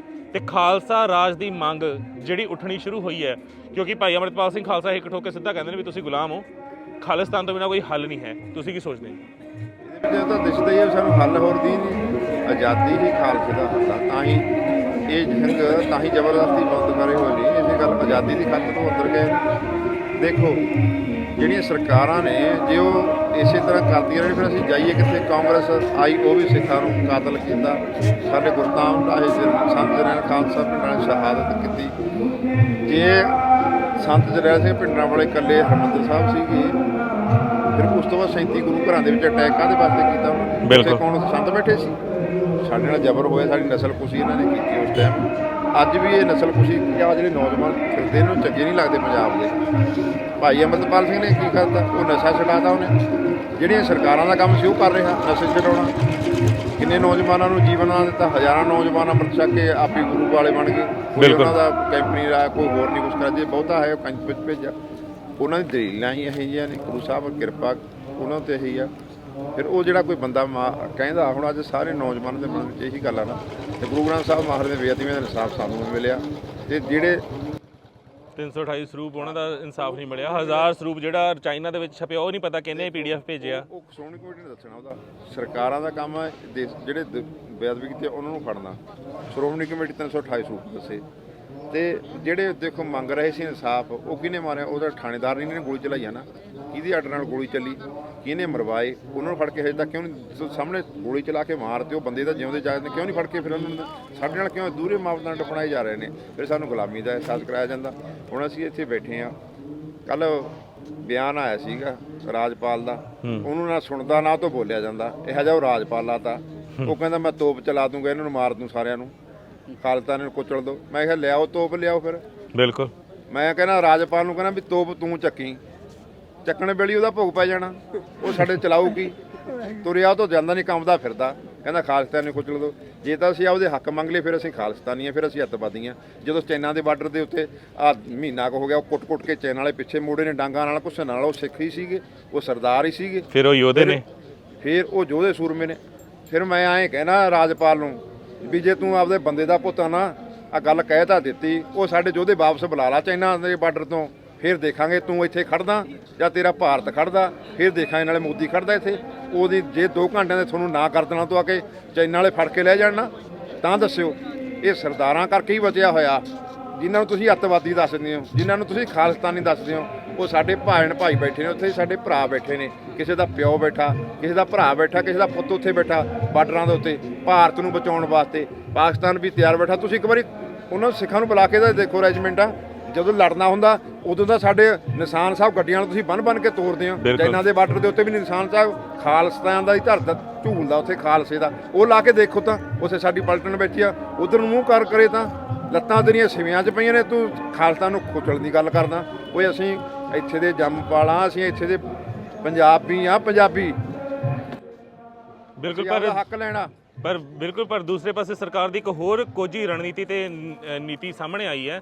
B: ਤੇ ਖਾਲਸਾ ਰਾਜ ਦੀ ਮੰਗ ਜਿਹੜੀ ਉੱਠਣੀ ਸ਼ੁਰੂ ਹੋਈ ਹੈ, ਕਿਉਂਕਿ ਭਾਈ ਅੰਮ੍ਰਿਤਪਾਲ ਸਿੰਘ ਖਾਲਸਾ ਇੱਕ ਠੋਕ ਕੇ ਸਿੱਧਾ ਕਹਿੰਦੇ ਨੇ ਵੀ ਤੁਸੀਂ ਗੁਲਾਮ ਹੋ, ਖਾਲਿਸਤਾਨ ਤੋਂ ਬਿਨਾਂ ਕੋਈ ਹੱਲ ਨਹੀਂ ਹੈ। ਤੁਸੀਂ ਕੀ ਸੋਚਦੇ ਹੋ?
A: ਇਹਦੇ ਵਿੱਚ ਤਾਂ ਦਿਸਦਾ ਹੀ ਹੈ ਸਾਨੂੰ ਹੱਲ ਹੋਰ ਦੀ ਨਹੀਂ, ਆਜ਼ਾਦੀ ਹੀ ਖਾਲਸੇ ਦਾ ਹੱਲ ਆ। ਤਾਂ ਹੀ ਇਹ ਜੰਗ, ਤਾਂ ਹੀ ਜ਼ਬਰਦਸਤੀ ਬੰਦ ਕਰੇ ਹੋਏ ਨਹੀਂ। ਇਸੇ ਗੱਲ ਆਜ਼ਾਦੀ ਦੀ ਖਾਤਰ ਤੋਂ ਉੱਤਰ ਗਏ। ਦੇਖੋ ਜਿਹੜੀਆਂ ਸਰਕਾਰਾਂ ਨੇ, ਜੇ ਉਹ ਇਸੇ ਤਰ੍ਹਾਂ ਕਰਦੀਆਂ ਰਹੇ, ਫਿਰ ਅਸੀਂ ਜਾਈਏ ਕਿੱਥੇ? ਕਾਂਗਰਸ ਆਈ, ਉਹ ਵੀ ਸਿੱਖਾਂ ਨੂੰ ਕਾਤਲ ਕੀਤਾ, ਸਾਡੇ ਗੁਰਦਾਮ ਢਾਹੇ, ਸੰਤ ਜਰਨੈਲ ਖਾਲਸਾ ਪਿੰਡਾਂ ਨੇ ਸ਼ਹਾਦਤ ਕੀਤੀ। ਜੇ ਸੰਤ ਜਰਨੈਲ ਸਿੰਘ ਪਿੰਡਾਂ ਵਾਲੇ ਇਕੱਲੇ ਹਰਿਮੰਦਰ ਸਾਹਿਬ ਸੀਗੇ, ਫਿਰ ਉਸ ਤੋਂ ਬਾਅਦ 37 ਗੁਰੂ ਘਰਾਂ ਦੇ ਵਿੱਚ ਅਟੈਕ ਕਾਹਦੇ ਵਾਸਤੇ ਕੀਤਾ ਉਹਨਾਂ ਨੇ? ਉੱਥੇ ਕੌਣ ਸੰਤ ਬੈਠੇ ਸੀ? ਸਾਡੇ ਨਾਲ ਜ਼ਬਰ ਹੋਇਆ, ਸਾਡੀ ਨਸਲਕੁਸ਼ੀ ਇਹਨਾਂ ਨੇ ਕੀਤੀ ਉਸ ਟਾਈਮ। ਅੱਜ ਵੀ ਇਹ ਨਸਲਕੁਸ਼ੀ ਆ, ਜਿਹੜੇ ਨੌਜਵਾਨ ਫਿਰਦੇ ਇਹਨੂੰ ਚੰਗੇ ਨਹੀਂ ਲੱਗਦੇ ਪੰਜਾਬ ਦੇ। ਭਾਈ ਅੰਮ੍ਰਿਤਪਾਲ ਸਿੰਘ ਨੇ ਕੀ ਕਰਤਾ? ਉਹ ਨਸ਼ਾ ਛਡਾਤਾ ਉਹਨੇ। ਜਿਹੜੀਆਂ ਸਰਕਾਰਾਂ ਦਾ ਕੰਮ ਸੀ ਉਹ ਕਰ ਰਿਹਾ ਨਸ਼ੇ ਛਡਾਉਣਾ। ਕਿੰਨੇ ਨੌਜਵਾਨਾਂ ਨੂੰ ਜੀਵਨ ਨਾਲ ਦਿੱਤਾ, ਹਜ਼ਾਰਾਂ ਨੌਜਵਾਨ ਅੰਮ੍ਰਿਤ ਛਕ ਕੇ ਆਪੀ ਗੁਰੂ ਵਾਲੇ ਬਣ ਗਏ। ਕੋਈ ਉਹਨਾਂ ਦਾ ਕੈਂਪ ਨਹੀਂ ਰਿਹਾ, ਕੋਈ ਹੋਰ ਨਹੀਂ ਕੁਛ ਕਰਾ। ਜੇ ਬਹੁਤਾ ਹੈ ਉਹ ਕੰਚ ਵਿੱਚ ਭੇਜਿਆ। ਉਹਨਾਂ ਦੀ ਦਲੀਲਾਂ ਹੀ ਇਹੋ ਜਿਹੀਆਂ ਨੇ, ਗੁਰੂ ਸਾਹਿਬ ਕਿਰਪਾ ਉਹਨਾਂ 'ਤੇ ਇਹੀ ਆ। ਫਿਰ ਉਹ ਜਿਹੜਾ ਕੋਈ ਬੰਦਾ ਕਹਿੰਦਾ, ਹੁਣ ਅੱਜ ਸਾਰੇ ਨੌਜਵਾਨਾਂ ਦੇ ਮਨ ਵਿੱਚ ਇਹੀ ਗੱਲ ਆ ਨਾ। ਤੇ ਗੁਰੂ ਗ੍ਰੰਥ ਸਾਹਿਬ ਮਹਾਰਾਜ ਦੇ ਬੇਅਦਬੀਆਂ ਦਾ ਇਨਸਾਫ ਸਾਨੂੰ ਵੀ ਮਿਲਿਆ। ਤੇ ਜਿਹੜੇ
B: 328 ਸਰੂਪ ਉਹਨਾਂ ਦਾ ਇਨਸਾਫ ਨਹੀਂ ਮਿਲਿਆ। 1000 ਸਰੂਪ ਜਿਹੜਾ ਚਾਈਨਾ ਦੇ ਵਿੱਚ ਛਪਿਆ ਉਹ ਨਹੀਂ ਪਤਾ ਕਿਹਨੇ PDF ਭੇਜਿਆ।
A: ਉਹ ਸ਼੍ਰੋਮਣੀ ਕਮੇਟੀ ਨੇ ਦੱਸਣਾ। ਉਹਦਾ ਸਰਕਾਰਾਂ ਦਾ ਕੰਮ ਹੈ ਜਿਹੜੇ ਬੇਅਦਬੀ ਕੀਤੇ ਉਹਨਾਂ ਨੂੰ ਫੜਨਾ। ਸ਼੍ਰੋਮਣੀ ਕਮੇਟੀ 328 ਸਰੂਪ ਦੱਸੇ ਤੇ ਜਿਹੜੇ ਦੇਖੋ ਮੰਗ ਰਹੇ ਸੀ ਇਨਸਾਫ, ਉਹ ਕਿਹਨੇ ਮਾਰਿਆ? ਉਹਦਾ ਥਾਣੇਦਾਰ ਨੇ ਗੋਲੀ ਚਲਾਈ ਆ ਨਾ, ਕਿਹਦੀ ਆਰਡਰ ਨਾਲ ਗੋਲੀ ਚੱਲੀ, ਕਿਹਨੇ ਮਰਵਾਏ, ਉਹਨਾਂ ਨੂੰ ਫੜ ਕੇ ਹਜੇ ਤੱਕ ਕਿਉਂ ਨਹੀਂ ਸਾਹਮਣੇ ਗੋਲੀ ਚਲਾ ਕੇ ਮਾਰਦੇ? ਉਹ ਬੰਦੇ ਤਾਂ ਜਿਉਂਦੇ ਜਾਗਦੇ ਕਿਉਂ ਨਹੀਂ ਫੜ ਕੇ? ਫਿਰ ਉਹਨਾਂ ਨੂੰ ਸਾਡੇ ਨਾਲ ਕਿਉਂ ਦੂਰੇ ਮਾਪਦੰਡ ਅਪਣਾਏ ਜਾ ਰਹੇ ਨੇ? ਫਿਰ ਸਾਨੂੰ ਗੁਲਾਮੀ ਦਾ ਅਹਿਸਾਸ ਕਰਾਇਆ ਜਾਂਦਾ। ਹੁਣ ਅਸੀਂ ਇੱਥੇ ਬੈਠੇ ਹਾਂ, ਕੱਲ ਬਿਆਨ ਆਇਆ ਸੀਗਾ ਰਾਜਪਾਲ ਦਾ, ਉਹਨੂੰ ਨਾ ਸੁਣਦਾ ਨਾ ਤੋਂ ਬੋਲਿਆ ਜਾਂਦਾ। ਇਹੋ ਜਿਹਾ ਉਹ ਰਾਜਪਾਲ ਆ ਤਾਂ ਉਹ ਕਹਿੰਦਾ ਮੈਂ ਤੋਪ ਚਲਾ ਦੂੰਗਾ, ਇਹਨਾਂ ਨੂੰ ਮਾਰ ਦੂੰ, ਸਾਰਿਆਂ ਨੂੰ ਖਾਲਸਾ ਨੂੰ ਕੁਚਲ ਦੋ। ਮੈਂ ਕਿਹਾ ਲਿਆਓ ਤੋਪ, ਲਿਆਓ। ਫਿਰ
B: ਬਿਲਕੁਲ
A: ਮੈਂ ਕਹਿੰਦਾ ਰਾਜਪਾਲ ਨੂੰ ਕਹਿੰਦਾ ਵੀ ਤੋਪ ਤੂੰ ਚੱਕੀ, ਚੱਕਣ ਵੇਲੇ ਉਹਦਾ ਭੋਗ ਪੈ ਜਾਣਾ, ਉਹ ਸਾਡੇ ਚਲਾਊਗੀ। ਤੁਰਿਆ ਤੋਂ ਜਾਂਦਾ ਨਹੀਂ, ਕੰਮਦਾ ਫਿਰਦਾ, ਕਹਿੰਦਾ ਖਾਲਸਾ ਨੂੰ ਕੁਚਲ ਦੋ। ਜੇ ਤਾਂ ਅਸੀਂ ਆਪਦੇ ਹੱਕ ਮੰਗ ਲਏ ਫਿਰ ਅਸੀਂ ਖਾਲਿਸਤਾਨੀ ਆ, ਫਿਰ ਅਸੀਂ ਅੱਤਵਾਦੀ ਆ। ਜਦੋਂ ਚੈਨਾ ਦੇ ਬਾਰਡਰ ਦੇ ਉੱਤੇ ਆ ਮਹੀਨਾ ਕੁ ਹੋ ਗਿਆ, ਉਹ ਕੁੱਟ-ਕੁੱਟ ਕੇ ਚੈਨ ਵਾਲੇ ਪਿੱਛੇ ਮੋੜੇ ਨੇ ਡਾਂਗਾਂ ਨਾਲ, ਕੁਛ ਨਾਲ। ਉਹ ਸਿੱਖ ਹੀ ਸੀਗੇ, ਉਹ ਸਰਦਾਰ ਹੀ ਸੀਗੇ,
B: ਫਿਰ ਉਹ ਯੋਧੇ ਨੇ,
A: ਫਿਰ ਉਹ ਯੋਧੇ ਸੂਰਮੇ ਨੇ। ਫਿਰ ਮੈਂ ਐਂ ਕਹਿਣਾ ਰਾਜਪਾਲ ਨੂੰ ਵੀ ਜੇ ਤੂੰ ਆਪਦੇ ਬੰਦੇ ਦਾ ਪੁੱਤ ਆ ਨਾ, ਆ ਗੱਲ ਕਹਿ ਤਾਂ ਦਿੱਤੀ, ਉਹ ਸਾਡੇ ਯੋਧੇ ਵਾਪਸ ਬੁਲਾ ਲਾ ਚਾਈਨਾ ਦੇ ਬਾਰਡਰ ਤੋਂ, ਫਿਰ ਦੇਖਾਂਗੇ ਤੂੰ ਇੱਥੇ ਖੜਦਾ ਜਾਂ ਤੇਰਾ ਭਾਰਤ ਖੜਦਾ, ਫਿਰ ਦੇਖਾਂਗੇ ਨਾਲੇ ਮੋਦੀ ਖੜਦਾ ਇੱਥੇ। ਉਹਦੀ ਜੇ 2 ਘੰਟਿਆਂ ਦੇ ਤੁਹਾਨੂੰ ਨਾ ਕਰ ਦੇਣਾ ਤੋਂ ਆ ਕੇ ਚਾਈਨਾ ਵਾਲੇ ਫੜ ਕੇ ਲੈ ਜਾਣ ਨਾ, ਤਾਂ ਦੱਸਿਓ। ਇਹ ਸਰਦਾਰਾਂ ਕਰਕੇ ਹੀ ਬਚਿਆ ਹੋਇਆ, ਜਿਨ੍ਹਾਂ ਨੂੰ ਤੁਸੀਂ ਅੱਤਵਾਦੀ ਦੱਸਦੇ ਹੋ, ਜਿਨ੍ਹਾਂ ਨੂੰ ਤੁਸੀਂ ਖਾਲਿਸਤਾਨੀ ਦੱਸਦੇ ਹੋ। ਉਹ ਸਾਡੇ ਭਾਈ ਬੈਠੇ ਨੇ ਉੱਥੇ, ਸਾਡੇ ਭਰਾ ਬੈਠੇ ਨੇ, ਕਿਸੇ ਦਾ ਪਿਓ ਬੈਠਾ, ਕਿਸੇ ਦਾ ਭਰਾ ਬੈਠਾ, ਕਿਸੇ ਦਾ ਪੁੱਤ ਉੱਥੇ ਬੈਠਾ ਬਾਰਡਰਾਂ ਦੇ ਉੱਤੇ, ਭਾਰਤ ਨੂੰ ਬਚਾਉਣ ਵਾਸਤੇ। ਪਾਕਿਸਤਾਨ ਵੀ ਤਿਆਰ ਬੈਠਾ। ਤੁਸੀਂ ਇੱਕ ਵਾਰੀ ਉਹਨਾਂ ਸਿੱਖਾਂ ਨੂੰ ਬੁਲਾ ਕੇ ਤਾਂ ਦੇਖੋ ਰੈਜੀਮੈਂਟਾਂ, ਜਦੋਂ ਲੜਨਾ ਹੁੰਦਾ ਉਦੋਂ ਦਾ ਸਾਡੇ ਨਿਸ਼ਾਨ ਸਾਹਿਬ ਗੱਡੀਆਂ ਨੂੰ ਤੁਸੀਂ ਬੰਨ ਕੇ ਤੋਰਦੇ ਹੋ। ਚਾਈਨਾ ਦੇ ਬਾਰਡਰ ਦੇ ਉੱਤੇ ਵੀ ਨਿਸ਼ਾਨ ਸਾਹਿਬ ਖਾਲਿਸਤਾਨ ਦਾ ਹੀ ਧਰਦਾ ਝੂਲਦਾ ਉੱਥੇ, ਖਾਲਸੇ ਦਾ। ਉਹ ਲਾ ਕੇ ਦੇਖੋ ਤਾਂ ਉੱਥੇ ਸਾਡੀ ਪਲਟਨ ਬੈਠੀ ਆ, ਉਧਰ ਨੂੰ ਮੂੰਹ ਕਰੇ ਤਾਂ ਲੱਤਾਂ ਤੇਰੀਆਂ ਸਿਵਿਆਂ 'ਚ ਪਈਆਂ ਨੇ, ਤੂੰ ਖਾਲਸਾ ਨੂੰ ਖੁਚਲਣ ਦੀ ਗੱਲ ਕਰਦਾ। ਓਏ ਅਸੀਂ ਇੱਥੇ ਦੇ ਜੰਮਪਾਲਾਂ, ਅਸੀਂ ਇੱਥੇ ਦੇ ਪੰਜਾਬੀ ਆ, ਪੰਜਾਬੀ।
B: ਬਿਲਕੁਲ,
A: ਪਰ ਹੱਕ ਲੈਣਾ।
B: ਪਰ ਦੂਸਰੇ ਪਾਸੇ ਸਰਕਾਰ ਦੀ ਇੱਕ ਹੋਰ ਕੋਝੀ ਰਣਨੀਤੀ ਤੇ ਨੀਤੀ ਸਾਹਮਣੇ ਆਈ ਹੈ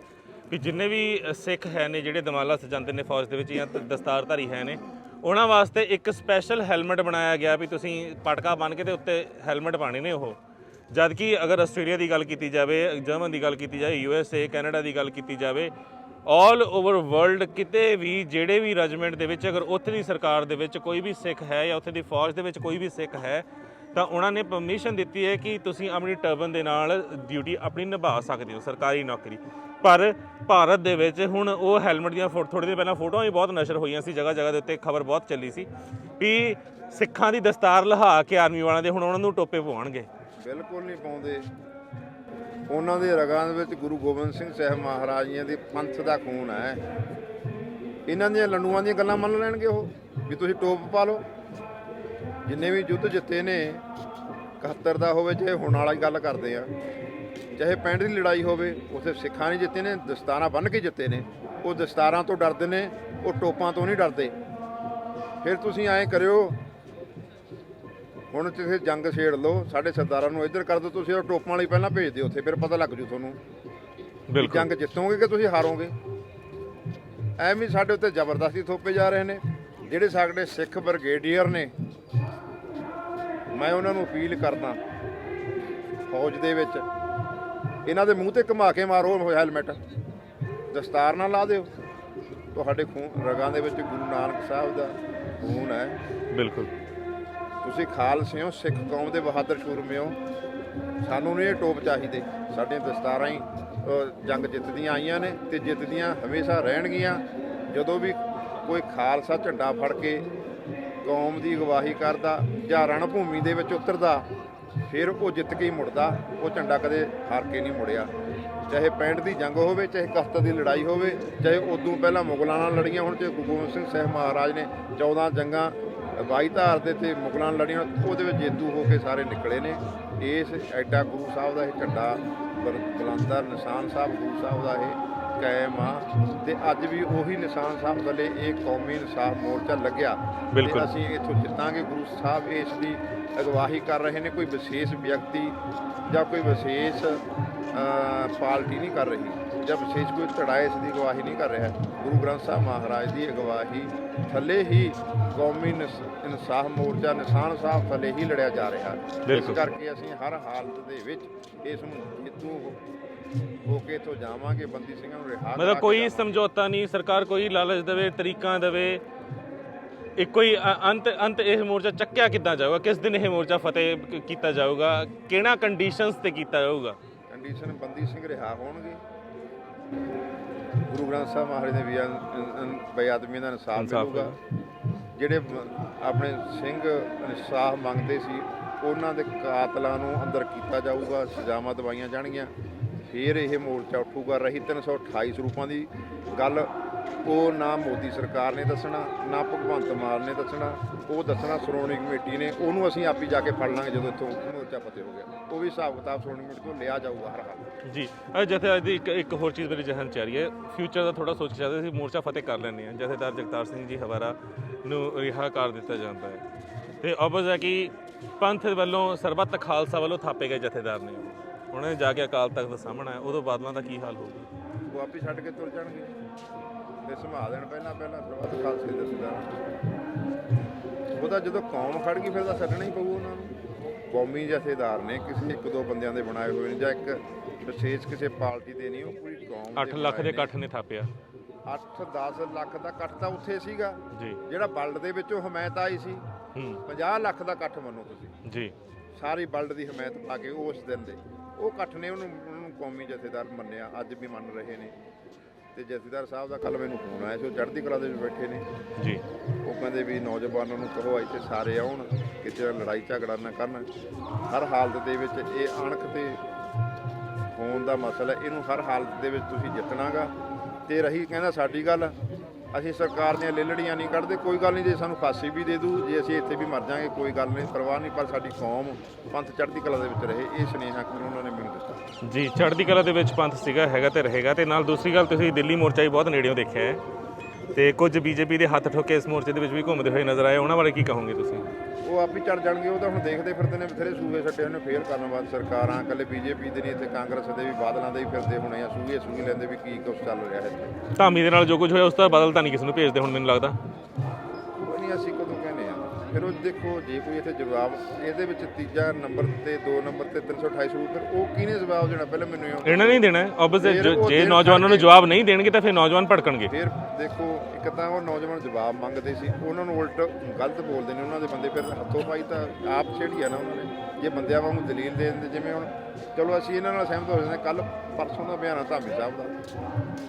B: ਕਿ ਜਿੰਨੇ ਵੀ ਸਿੱਖ ਹੈ ਨੇ ਜਿਹੜੇ ਦਮਾਲਾ ਸਜਾਉਂਦੇ ਨੇ ਫੌਜ ਦੇ ਵਿੱਚ ਜਾਂ ਦਸਤਾਰਧਾਰੀ ਹੈ ਨੇ, ਉਹਨਾਂ ਵਾਸਤੇ ਇੱਕ ਸਪੈਸ਼ਲ ਹੈਲਮਟ ਬਣਾਇਆ ਗਿਆ ਵੀ ਤੁਸੀਂ ਪਟਕਾ ਬੰਨ੍ਹ ਕੇ ਤੇ ਉੱਤੇ ਹੈਲਮਟ ਪਾਣੇ ਨੇ ਉਹ। ਜਦ ਕਿ ਅਗਰ ਆਸਟ੍ਰੇਲੀਆ ਦੀ ਗੱਲ ਕੀਤੀ ਜਾਵੇ, ਜਰਮਨ ਦੀ ਗੱਲ ਕੀਤੀ ਜਾਵੇ, USA, ਕੈਨੇਡਾ ਦੀ ਗੱਲ ਕੀਤੀ ਜਾਵੇ, ਆਲ ਓਵਰ ਵਰਲਡ ਕਿਤੇ ਵੀ ਜਿਹੜੇ ਵੀ ਰੈਜੀਮੈਂਟ ਦੇ ਵਿੱਚ ਅਗਰ ਉੱਥੇ ਦੀ ਸਰਕਾਰ ਦੇ ਵਿੱਚ ਕੋਈ ਵੀ ਸਿੱਖ ਹੈ ਜਾਂ ਉੱਥੇ ਦੀ ਫੌਜ ਦੇ ਵਿੱਚ ਕੋਈ ਵੀ ਸਿੱਖ ਹੈ ਤਾਂ ਉਹਨਾਂ ਨੇ ਪਰਮਿਸ਼ਨ ਦਿੱਤੀ ਹੈ ਕਿ ਤੁਸੀਂ ਆਪਣੀ ਟਰਬਨ ਦੇ ਨਾਲ ਡਿਊਟੀ ਆਪਣੀ ਨਿਭਾ ਸਕਦੇ ਹੋ, ਸਰਕਾਰੀ ਨੌਕਰੀ। ਪਰ ਭਾਰਤ ਦੇ ਵਿੱਚ ਹੁਣ ਉਹ ਹੈਲਮਟ ਦੀਆਂ ਥੋੜ੍ਹੇ ਦਿਨ ਪਹਿਲਾਂ ਫੋਟੋਆਂ ਵੀ ਬਹੁਤ ਨਸ਼ਰ ਹੋਈਆਂ ਸੀ, ਜਗ੍ਹਾ ਦੇ ਉੱਤੇ ਖਬਰ ਬਹੁਤ ਚੱਲੀ ਸੀ ਵੀ ਸਿੱਖਾਂ ਦੀ ਦਸਤਾਰ ਲਹਾ ਕੇ ਆਰਮੀ ਵਾਲਿਆਂ ਦੇ ਹੁਣ ਉਹਨਾਂ ਨੂੰ ਟੋਪੇ ਪਵਾਉਣਗੇ।
A: ਬਿਲਕੁਲ ਨਹੀਂ ਪਾਉਂਦੇ। ਉਹਨਾਂ ਦੇ ਰਗਾਂ ਦੇ ਵਿੱਚ ਗੁਰੂ ਗੋਬਿੰਦ ਸਿੰਘ ਸਾਹਿਬ ਮਹਾਰਾਜ ਜੀ ਦੇ ਪੰਥ ਦਾ ਖੂਨ ਹੈ। ਇਹਨਾਂ ਦੀਆਂ ਲੰਡੂਆਂ ਦੀਆਂ ਗੱਲਾਂ ਮੰਨ ਲੈਣਗੇ ਉਹ ਵੀ ਤੁਸੀਂ ਟੋਪ ਪਾ ਲਓ। ਜਿੰਨੇ ਵੀ ਯੁੱਧ ਜਿੱਤੇ ਨੇ, 71 ਦਾ ਹੋਵੇ ਚਾਹੇ ਹੁਣ ਵਾਲਾ ਹੀ ਗੱਲ ਕਰਦੇ ਆ, ਚਾਹੇ 65 ਦੀ ਲੜਾਈ ਹੋਵੇ, ਉੱਥੇ ਸਿੱਖਾਂ ਨੇ ਜਿੱਤੇ ਨੇ, ਦਸਤਾਰਾਂ ਬੰਨ੍ਹ ਕੇ ਜਿੱਤੇ ਨੇ। ਉਹ ਦਸਤਾਰਾਂ ਤੋਂ ਡਰਦੇ ਨੇ, ਉਹ ਟੋਪਾਂ ਤੋਂ ਨਹੀਂ ਡਰਦੇ। ਫਿਰ ਤੁਸੀਂ ਐਂ ਕਰਿਓ, ਹੁਣ ਤੁਸੀਂ ਜੰਗ ਛੇੜ ਲਓ, ਸਾਡੇ ਸਰਦਾਰਾਂ ਨੂੰ ਇੱਧਰ ਕਰ ਦਿਓ, ਤੁਸੀਂ ਉਹ ਟੋਪਾਂ ਵਾਲੀ ਪਹਿਲਾਂ ਭੇਜ ਦਿਓ ਉੱਥੇ, ਫਿਰ ਪਤਾ ਲੱਗ ਜੂ ਤੁਹਾਨੂੰ ਜੰਗ ਜਿੱਤੋਗੇ ਕਿ ਤੁਸੀਂ ਹਾਰੋਗੇ। ਐਵੇਂ ਸਾਡੇ ਉੱਤੇ ਜ਼ਬਰਦਸਤੀ ਥੋਪੇ ਜਾ ਰਹੇ ਨੇ। ਜਿਹੜੇ ਸਾਡੇ ਸਿੱਖ ਬ੍ਰਿਗੇਡੀਅਰ ਨੇ, ਮੈਂ ਉਹਨਾਂ ਨੂੰ ਅਪੀਲ ਕਰਦਾ, ਫੌਜ ਦੇ ਵਿੱਚ ਇਹਨਾਂ ਦੇ ਮੂੰਹ ਤੇ ਘੁਮਾ ਕੇ ਮਾਰੋ ਹੈਲਮਟ, ਦਸਤਾਰ ਨਾਲ ਲਾ ਦਿਓ। ਤੁਹਾਡੇ ਖੂਨ ਰਗਾਂ ਦੇ ਵਿੱਚ ਗੁਰੂ ਨਾਨਕ ਸਾਹਿਬ ਦਾ ਖੂਨ ਹੈ।
B: ਬਿਲਕੁਲ,
A: ਤੁਸੀਂ ਖਾਲਸੇ ਹੋ, ਸਿੱਖ ਕੌਮ ਦੇ ਬਹਾਦਰ ਸੂਰਮੇ ਹੋ। ਸਾਨੂੰ ਨਹੀਂ ਇਹ ਟੋਪ ਚਾਹੀਦੇ। ਸਾਡੀਆਂ ਦਸਤਾਰਾਂ ਹੀ ਜੰਗ ਜਿੱਤਦੀਆਂ ਆਈਆਂ ਨੇ ਤੇ ਜਿੱਤਦੀਆਂ ਹਮੇਸ਼ਾ ਰਹਿਣਗੀਆਂ। ਜਦੋਂ ਵੀ ਕੋਈ ਖਾਲਸਾ ਝੰਡਾ ਫੜ ਕੇ ਕੌਮ ਦੀ ਅਗਵਾਈ ਕਰਦਾ ਜਾਂ ਰਣ ਭੂਮੀ ਦੇ ਵਿੱਚ ਉਤਰਦਾ, ਫਿਰ ਉਹ ਜਿੱਤ ਕੇ ਹੀ ਮੁੜਦਾ। ਉਹ ਝੰਡਾ ਕਦੇ ਹਾਰ ਕੇ ਨਹੀਂ ਮੁੜਿਆ। ਚਾਹੇ 65 ਦੀ ਜੰਗ ਹੋਵੇ, ਚਾਹੇ 71 ਦੀ ਲੜਾਈ ਹੋਵੇ, ਚਾਹੇ ਉਦੋਂ ਪਹਿਲਾਂ ਮੁਗਲਾਂ ਨਾਲ ਲੜੀਆਂ ਹੋਣ, ਚਾਹੇ ਗੁਰੂ ਗੋਬਿੰਦ ਸਿੰਘ ਸਾਹਿਬ ਮਹਾਰਾਜ ਨੇ 14 ਜੰਗਾਂ 22 ਧਾਰ ਦੇ ਤੇ ਮੁਗਲਾਂ ਨਾਲ ਲੜੀਆਂ, ਉਹਦੇ ਵਿੱਚ ਜੇਤੂ ਹੋ ਕੇ ਸਾਰੇ ਨਿਕਲੇ ਨੇ। ਇਸ ਐਡਾ ਗੁਰੂ ਸਾਹਿਬ ਦਾ ਇਹ ਝੰਡਾ ਬੁਲੰਦਾ ਨਿਸ਼ਾਨ ਸਾਹਿਬ ਗੁਰੂ ਸਾਹਿਬ ਦਾ ਇਹ ਕਾਇਮ ਆ, ਤੇ ਅੱਜ ਵੀ ਉਹੀ ਨਿਸ਼ਾਨ ਸਾਹਿਬ ਥੱਲੇ ਇਹ ਕੌਮੀ ਇਨਸਾਫ ਮੋਰਚਾ ਲੱਗਿਆ। ਤੇ ਅਸੀਂ ਇੱਥੋਂ ਜਿੱਤਾਂਗੇ। ਗੁਰੂ ਸਾਹਿਬ ਇਸ ਦੀ ਅਗਵਾਈ ਕਰ ਰਹੇ ਨੇ। ਕੋਈ ਵਿਸ਼ੇਸ਼ ਵਿਅਕਤੀ ਜਾਂ ਕੋਈ ਵਿਸ਼ੇਸ਼ ਪਾਰਟੀ ਨਹੀਂ ਕਰ ਰਹੀ, ਜਾਂ ਵਿਸ਼ੇਸ਼ ਕੋਈ ਧੜਾ ਇਸ ਦੀ ਅਗਵਾਈ ਨਹੀਂ ਕਰ ਰਿਹਾ। ਗੁਰੂ ਗ੍ਰੰਥ ਸਾਹਿਬ ਮਹਾਰਾਜ ਦੀ ਅਗਵਾਈ ਥੱਲੇ ਹੀ ਕੌਮੀ ਇਨਸਾਫ ਮੋਰਚਾ ਨਿਸ਼ਾਨ ਸਾਹਿਬ ਥੱਲੇ ਹੀ ਲੜਿਆ ਜਾ ਰਿਹਾ। ਇਸ ਕਰਕੇ ਅਸੀਂ ਹਰ ਹਾਲਤ ਦੇ ਵਿੱਚ ਇਸ ਨੂੰ ਜੇਤੂ ਹੋ ਕੇ ਇੱਥੋਂ ਜਾਵਾਂਗੇ, ਬੰਦੀ ਸਿੰਘਾਂ ਨੂੰ ਰਿਹਾ
B: ਮਤਲਬ ਕੋਈ ਸਮਝੌਤਾ ਨਹੀਂ, ਸਰਕਾਰ ਕੋਈ ਲਾਲਚ ਦੇਵੇ, ਤਰੀਕਾਂ ਦੇਵੇ, ਇੱਕੋ ਹੀ ਅੰਤ ਇਹ ਮੋਰਚਾ ਚੱਕਿਆ ਕਿੱਦਾਂ ਜਾਊਗਾ? ਕਿਸ ਦਿਨ ਇਹ ਮੋਰਚਾ ਫਤਿਹ ਕੀਤਾ ਜਾਊਗਾ? ਕਿਹੜਾ ਕੰਡੀਸ਼ਨਸ ਤੇ ਕੀਤਾ ਜਾਊਗਾ?
A: ਕੰਡੀਸ਼ਨ ਬੰਦੀ ਸਿੰਘ ਰਿਹਾ ਹੋਣਗੇ, ਗੁਰੂ ਗ੍ਰੰਥ ਸਾਹਿਬ ਮਹਾਰਾਜ ਦੇ ਬੇਅਦਬੀ ਦਾ ਇਨਸਾਫ ਮਿਲੂਗਾ। ਜਿਹੜੇ ਆਪਣੇ ਸਿੰਘ ਇਨਸਾਫ ਮੰਗਦੇ ਸੀ ਉਹਨਾਂ ਦੇ ਕਾਤਲਾਂ ਨੂੰ ਅੰਦਰ ਕੀਤਾ ਜਾਊਗਾ, ਸਜ਼ਾਵਾਂ ਦਵਾਈਆਂ ਜਾਣਗੀਆਂ, ਫਿਰ ਇਹ ਮੋਰਚਾ ਉੱਠੂਗਾ। ਰਹੀ 328 ਸਰੂਪਾਂ ਦੀ ਗੱਲ, ਉਹ ਨਾ ਮੋਦੀ ਸਰਕਾਰ ਨੇ ਦੱਸਣਾ, ਨਾ ਭਗਵੰਤ ਮਾਨ ਨੇ ਦੱਸਣਾ, ਉਹ ਦੱਸਣਾ ਸ਼੍ਰੋਮਣੀ ਕਮੇਟੀ ਨੇ। ਉਹਨੂੰ ਅਸੀਂ ਆਪ ਹੀ ਜਾ ਕੇ ਫੜ ਲਾਂਗੇ ਜਦੋਂ ਇੱਥੋਂ ਮੋਰਚਾ ਫਤਿਹ ਹੋ ਗਿਆ। ਉਹ ਵੀ ਹਿਸਾਬ ਕਿਤਾਬ ਸ਼੍ਰੋਮਣੀ ਕਮੇਟੀ ਤੋਂ ਲਿਆ ਜਾਊਗਾ ਹਰ ਹਾਲ
B: ਜੀ। ਜਥੇ ਅੱਜ ਦੀ ਇੱਕ ਹੋਰ ਚੀਜ਼ ਮੇਰੇ ਜਹਨ ਚ ਆ ਰਹੀ ਹੈ, ਫਿਊਚਰ ਦਾ ਥੋੜਾ ਸੋਚ ਚਾਹਦੇ ਸੀ, ਮੋਰਚਾ ਫਤਿਹ ਕਰ ਲੈਂਦੇ ਹਾਂ, ਜਥੇਦਾਰ ਜਗਤਾਰ ਸਿੰਘ ਜੀ ਹਵਾਰਾ ਨੂੰ ਰਿਹਾ ਕਰ ਦਿੱਤਾ ਜਾਂਦਾ ਹੈ ਤੇ ਅਬਜ਼ ਹੈ ਕਿ ਪੰਥ ਵੱਲੋਂ ਸਰਬੱਤ ਖਾਲਸਾ ਵੱਲੋਂ ਥਾਪੇ ਗਏ ਜਥੇਦਾਰ ਨੇ, ਉਹਨੇ ਜਾ ਕੇ ਅਕਾਲ ਤਖਤ ਦਾ ਸਾਹਮਣਾ ਹੈ, ਉਦੋਂ ਬਾਦਲਾਂ ਦਾ ਕੀ ਹਾਲ ਹੋਊਗਾ?
A: ਉਹ ਆਪੇ ਛੱਡ ਕੇ ਤੁਰ ਜਾਣਗੇ ਤੇ ਸੰਭਾਲ ਦੇਣ ਪਹਿਲਾਂ ਸਰਬੱਤ ਖਾਲਸੇ ਦੇ ਜਥੇਦਾਰ। ਉਹਦਾ ਜਦੋਂ ਕੌਮ ਖੜ ਗਈ ਫਿਰ ਤਾਂ ਛੱਡਣਾ ਹੀ ਪਊ ਉਹਨਾਂ ਨੂੰ। ਕੌਮੀ ਜਥੇਦਾਰ ਨੇ ਕਿਸੇ ਇੱਕ ਦੋ ਬੰਦਿਆਂ ਦੇ ਬਣਾਏ ਹੋਏ ਨੇ, ਜਾਂ ਇੱਕ ਵਿਸ਼ੇਸ਼ ਕਿਸੇ ਪਾਰਟੀ ਦੇ ਨਹੀਂ, ਉਹ ਪੂਰੀ ਕੌਮ
B: 8 ਲੱਖ ਦੇ ਇਕੱਠ ਨੇ ਥਾਪਿਆ।
A: 8-10 ਲੱਖ ਦਾ ਇਕੱਠ ਤਾਂ ਉੱਥੇ ਸੀਗਾ
B: ਜੀ,
A: ਜਿਹੜਾ ਵਰਲਡ ਦੇ ਵਿੱਚੋਂ ਹਮਾਇਤ ਆਈ ਸੀ। 50 ਲੱਖ ਦਾ ਇਕੱਠ ਮੰਨੋ ਤੁਸੀਂ
B: ਜੀ, ਸਾਰੀ
A: ਵਰਲਡ ਦੀ ਹਮਾਇਤ ਪਾ ਕੇ ਉਸ ਦਿਨ ਦੇ ਉਹ ਇਕੱਠ ਨੇ ਉਹਨੂੰ ਕੌਮੀ ਜਥੇਦਾਰ ਮੰਨਿਆ, ਅੱਜ ਵੀ ਮੰਨ ਰਹੇ ਨੇ। ਤੇ ਜਥੇਦਾਰ ਸਾਹਿਬ ਦਾ ਕੱਲ ਮੈਨੂੰ ਫੋਨ ਆਇਆ ਸੀ, ਉਹ ਚੜ੍ਹਦੀ ਕਲਾ ਦੇ ਵਿੱਚ ਬੈਠੇ ਨੇ ਜੀ। ਉਹ ਕਹਿੰਦੇ ਵੀ ਨੌਜਵਾਨਾਂ ਨੂੰ ਕਹੋ ਇੱਥੇ ਸਾਰੇ ਆਉਣ, ਕਿਸੇ ਨਾਲ ਲੜਾਈ ਝਗੜਾ ਨਾ ਕਰਨ। ਹਰ ਹਾਲਤ ਦੇ ਵਿੱਚ ਇਹ ਅਣਖ ਤੇ ਹੋਣ ਦਾ ਮਸਲਾ, ਇਹਨੂੰ ਹਰ ਹਾਲਤ ਦੇ ਵਿੱਚ ਤੁਸੀਂ ਜਿੱਤਣਾਗਾ। ਤੇ ਰਹੀ ਕਹਿੰਦਾ ਸਾਡੀ ਗੱਲ, ਅਸੀਂ ਸਰਕਾਰ ਦੀਆਂ ਲੇਲੜੀਆਂ ਨਹੀਂ ਕੱਢਦੇ, ਕੋਈ ਗੱਲ ਨਹੀਂ, ਜੇ ਸਾਨੂੰ ਫਾਂਸੀ ਵੀ ਦੇ ਦੂ, ਜੇ ਅਸੀਂ ਇੱਥੇ ਵੀ ਮਰ ਜਾਵਾਂਗੇ ਕੋਈ ਗੱਲ ਨਹੀਂ, ਪਰਵਾਹ ਨਹੀਂ, ਪਰ ਸਾਡੀ ਕੌਮ ਪੰਥ ਚੜ੍ਹਦੀ ਕਲਾ ਦੇ ਵਿੱਚ ਰਹੇ। ਇਹ ਸੁਨੇਹਾ ਉਹਨਾਂ ਨੇ ਮੈਨੂੰ ਦਿੱਤਾ ਜੀ।
B: ਚੜ੍ਹਦੀ ਕਲਾ ਦੇ ਵਿੱਚ ਪੰਥ ਸੀਗਾ, ਹੈਗਾ ਤੇ ਰਹੇਗਾ। ਤੇ ਨਾਲ ਦੂਸਰੀ ਗੱਲ, ਤੁਸੀਂ ਦਿੱਲੀ ਮੋਰਚਾ ਵੀ ਬਹੁਤ ਨੇੜਿਓਂ ਦੇਖਿਆ ਹੈ ਤੇ ਕੁਝ ਬੀਜੇਪੀ ਦੇ ਹੱਥ ਠੋਕੇ ਇਸ ਮੋਰਚੇ ਦੇ ਵਿੱਚ ਵੀ ਘੁੰਮਦੇ ਹੋਏ ਨਜ਼ਰ ਆਏ, ਉਹਨਾਂ ਬਾਰੇ ਕੀ ਕਹੋਗੇ ਤੁਸੀਂ?
A: ਉਹ ਆਪ ਹੀ ਚੜ ਜਾਣਗੇ, ਉਹ ਤਾਂ ਹੁਣ ਦੇਖਦੇ ਫਿਰਦੇ ਨੇ, ਬਥੇਰੇ ਸੂਏ ਛੱਡੇ ਉਹਨੇ ਫੇਰ ਕਰਨ ਬਾਅਦ ਸਰਕਾਰਾਂ, ਇਕੱਲੇ ਬੀਜੇਪੀ ਦੇ ਨਹੀਂ, ਇੱਥੇ ਕਾਂਗਰਸ ਦੇ ਵੀ, ਬਾਦਲਾਂ ਦੇ ਵੀ ਫਿਰਦੇ ਹੋਣੇ ਆ, ਸੂਏ ਲੈਂਦੇ ਵੀ ਕੀ ਕੁਛ ਚੱਲ ਰਿਹਾ ਇੱਥੇ।
B: ਧਾਮੀ ਦੇ ਨਾਲ ਜੋ ਕੁਝ ਹੋਇਆ ਉਸ ਤੋਂ ਬਦਲ ਤਾਂ ਨਹੀਂ ਕਿਸੇ ਨੂੰ ਭੇਜਦੇ ਹੁਣ, ਮੈਨੂੰ ਲੱਗਦਾ
A: ਨਹੀਂ। ਅਸੀਂ ਕਦੋਂ ਕਹਿੰਦੇ ਆ, ਫਿਰ ਉਹ ਦੇਖੋ ਜੇ ਕੋਈ ਇੱਥੇ ਜਵਾਬ ਇਹਦੇ ਵਿੱਚ ਤੀਜਾ ਨੰਬਰ ਤੇ 2 ਨੰਬਰ ਤੇ 328 ਸ਼ੁਰੂ, ਫਿਰ ਉਹ ਕਿਹਨੇ ਜਵਾਬ ਦੇਣਾ? ਪਹਿਲਾਂ ਮੈਨੂੰ
B: ਇਹਨਾਂ ਨਹੀਂ ਦੇਣਾ ਆਬਵੀਅਸ। ਜੇ ਨੌਜਵਾਨਾਂ ਨੂੰ ਜਵਾਬ ਨਹੀਂ ਦੇਣਗੇ ਤਾਂ ਫਿਰ ਨੌਜਵਾਨ ਭੜਕਣਗੇ।
A: ਫਿਰ ਦੇਖੋ, ਇੱਕ ਤਾਂ ਉਹ ਨੌਜਵਾਨ ਜਵਾਬ ਮੰਗਦੇ ਸੀ, ਉਹਨਾਂ ਨੂੰ ਉਲਟ ਗਲਤ ਬੋਲਦੇ ਨੇ ਉਹਨਾਂ ਦੇ ਬੰਦੇ, ਫਿਰ ਹੱਥੋਂ ਪਾਈ ਤਾਂ ਆਪ ਛੇੜੀ ਆ ਨਾ ਉਹਨਾਂ ਨੇ। ਜੇ ਬੰਦਿਆਂ ਵਾਂਗੂ ਦਲੀਲ ਦੇ ਦਿੰਦੇ, ਜਿਵੇਂ ਹੁਣ ਚਲੋ ਅਸੀਂ ਇਹਨਾਂ ਨਾਲ ਸਹਿਮਤ ਹੋ ਜਾਂਦੇ। ਕੱਲ ਪਰਸੋਂ ਦਾ ਬਿਆਨ ਆ ਧਾਮੀ ਸਾਹਿਬ ਦਾ,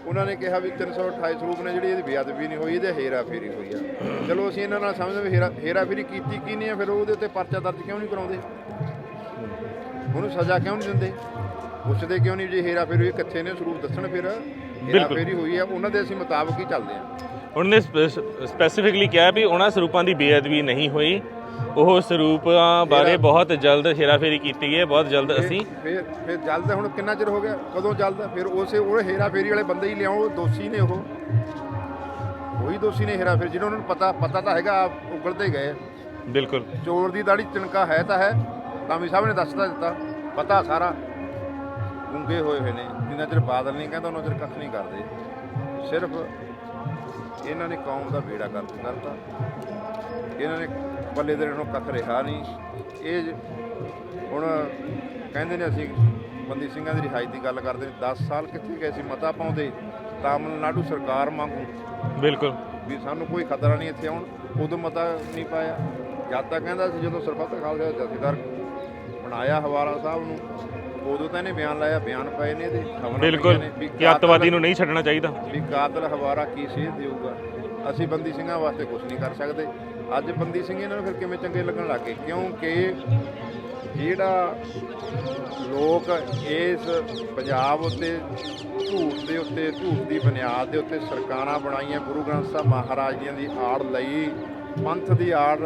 A: ਉਹਨਾਂ ਨੇ ਕਿਹਾ ਵੀ 328 ਸਰੂਪ ਨੇ ਜਿਹੜੀ ਇਹਦੀ ਬੇਅਦਬੀ ਨਹੀਂ ਹੋਈ, ਇਹਦੇ ਹੇਰਾ ਫੇਰੀ ਹੋਈ ਆ। ਚਲੋ ਅਸੀਂ ਇਹਨਾਂ ਨਾਲ ਸਮਝਦੇ ਵੀ ਹੇਰਾ ਫੇਰੀ ਕੀਤੀ ਕੀ ਨਹੀਂ ਆ, ਫਿਰ ਉਹਦੇ ਉੱਤੇ ਪਰਚਾ ਦਰਜ ਕਿਉਂ ਨਹੀਂ ਕਰਾਉਂਦੇ? ਉਹਨੂੰ ਸਜ਼ਾ ਕਿਉਂ ਨਹੀਂ ਦਿੰਦੇ? ਪੁੱਛਦੇ ਕਿਉਂ ਨਹੀਂ? ਜੇ ਹੇਰਾ ਫੇਰੀ ਹੋਈ ਕਿੱਥੇ ਨੇ ਸਰੂਪ ਦੱਸਣ, ਫਿਰ ਹੇਰਾ ਫੇਰੀ ਹੋਈ ਆ ਉਹਨਾਂ ਦੇ ਅਸੀਂ ਮੁਤਾਬਕ ਹੀ ਚੱਲਦੇ ਹਾਂ। ਉਹਨਾਂ ਨੇ
B: ਸਪੈਸੀਫਿਕਲੀ ਕਿਹਾ ਵੀ ਉਹਨਾਂ ਸਰੂਪਾਂ ਦੀ ਬੇਅਦਬੀ ਨਹੀਂ ਹੋਈ, ਉਹ ਸਰੂਪਾਂ ਬਾਰੇ ਬਹੁਤ ਜਲਦ ਹੇਰਾਫੇਰੀ ਕੀਤੀ ਗਈ ਹੈ, ਬਹੁਤ ਜਲਦ ਅਸੀਂ
A: ਫਿਰ ਜਲਦ। ਹੁਣ ਕਿੰਨਾ ਚਿਰ ਹੋ ਗਿਆ, ਕਦੋਂ ਜਲਦ? ਫਿਰ ਉਹ ਹੇਰਾਫੇਰੀ ਵਾਲੇ ਬੰਦੇ ਹੀ ਲਿਆਓ, ਦੋਸ਼ੀ ਨੇ ਉਹ, ਉਹੀ ਦੋਸ਼ੀ ਨੇ ਹੇਰਾਫੇਰੀ, ਜਿਹਨਾਂ ਨੂੰ ਪਤਾ ਤਾਂ ਹੈਗਾ, ਉਗਲਦੇ ਗਏ।
B: ਬਿਲਕੁਲ,
A: ਚੋਰ ਦੀ ਦਾੜੀ ਤਿਣਕਾ ਹੈ ਤਾਂ ਹੈ, ਧਾਮੀ ਸਾਹਿਬ ਨੇ ਦੱਸਦਾ ਦਿੱਤਾ, ਪਤਾ ਸਾਰਾ। ਗੁੰਗੇ ਹੋਏ ਹੋਏ ਨੇ, ਜਿੰਨਾ ਚਿਰ ਬਾਦਲ ਨਹੀਂ ਕਹਿੰਦਾ ਉਹਨਾਂ ਚਿਰ ਕੱਖ ਨਹੀਂ ਕਰਦੇ। ਸਿਰਫ ਇਹਨਾਂ ਨੇ ਕੌਮ ਦਾ ਬੇੜਾ ਕਰਤਾ, ਇਹਨਾਂ ਨੇ ਪੱਲੇ ਦੇ ਨੂੰ ਕੱਖ ਰਿਹਾ ਨਹੀਂ। ਇਹ ਹੁਣ ਕਹਿੰਦੇ ਨੇ ਅਸੀਂ ਬੰਦੀ ਸਿੰਘਾਂ ਦੀ ਰਿਹਾਈ ਦੀ ਗੱਲ ਕਰਦੇ ਨੇ, 10 ਸਾਲ ਕਿੱਥੇ ਗਏ ਸੀ ਮਤਾ ਪਾਉਂਦੇ, ਤਾਮਿਲਨਾਡੂ ਸਰਕਾਰ ਵਾਂਗੂ।
B: ਬਿਲਕੁਲ,
A: ਵੀ ਸਾਨੂੰ ਕੋਈ ਖਤਰਾ ਨਹੀਂ ਇੱਥੇ ਆਉਣ, ਉਦੋਂ ਮਤਾ ਨਹੀਂ ਪਾਇਆ। ਜਦ ਤੱਕ ਕਹਿੰਦਾ ਸੀ, ਜਦੋਂ ਸਰਬੱਤ ਖਾਲਸਾ ਜਥੇਦਾਰ ਬਣਾਇਆ ਹਵਾਰਾ ਸਾਹਿਬ ਨੂੰ, ਉਦੋਂ ਤਾਂ ਇਹਨੇ ਬਿਆਨ ਲਾਇਆ, ਬਿਆਨ ਪਏ ਨੇ ਇਹਦੇ ਖਬਰਾਂ।
B: ਬਿਲਕੁਲ, ਕਿ ਅੱਤਵਾਦੀ ਨੂੰ ਨਹੀਂ ਛੱਡਣਾ ਚਾਹੀਦਾ,
A: ਵੀ ਕਾਤਲ ਹਵਾਰਾ ਕੀ ਸੇਧ ਦੇਊਗਾ। ਅਸੀਂ ਬੰਦੀ ਸਿੰਘਾਂ ਵਾਸਤੇ ਕੁਝ ਨਹੀਂ ਕਰ ਸਕਦੇ। ਅੱਜ ਬੰਦੀ ਸਿੰਘ ਇਹਨਾਂ ਨੂੰ ਫਿਰ ਕਿਵੇਂ ਚੰਗੇ ਲੱਗਣ ਲੱਗ ਗਏ? ਕਿਉਂਕਿ ਜਿਹੜਾ ਲੋਕ ਇਸ ਪੰਜਾਬ ਉੱਤੇ ਝੂਠ ਦੀ ਬੁਨਿਆਦ ਦੇ ਉੱਤੇ ਸਰਕਾਰਾਂ ਬਣਾਈਆਂ, ਗੁਰੂ ਗ੍ਰੰਥ ਸਾਹਿਬ ਮਹਾਰਾਜ ਜੀ ਦੀ ਆੜ ਲਈ, ਪੰਥ ਦੀ ਆੜ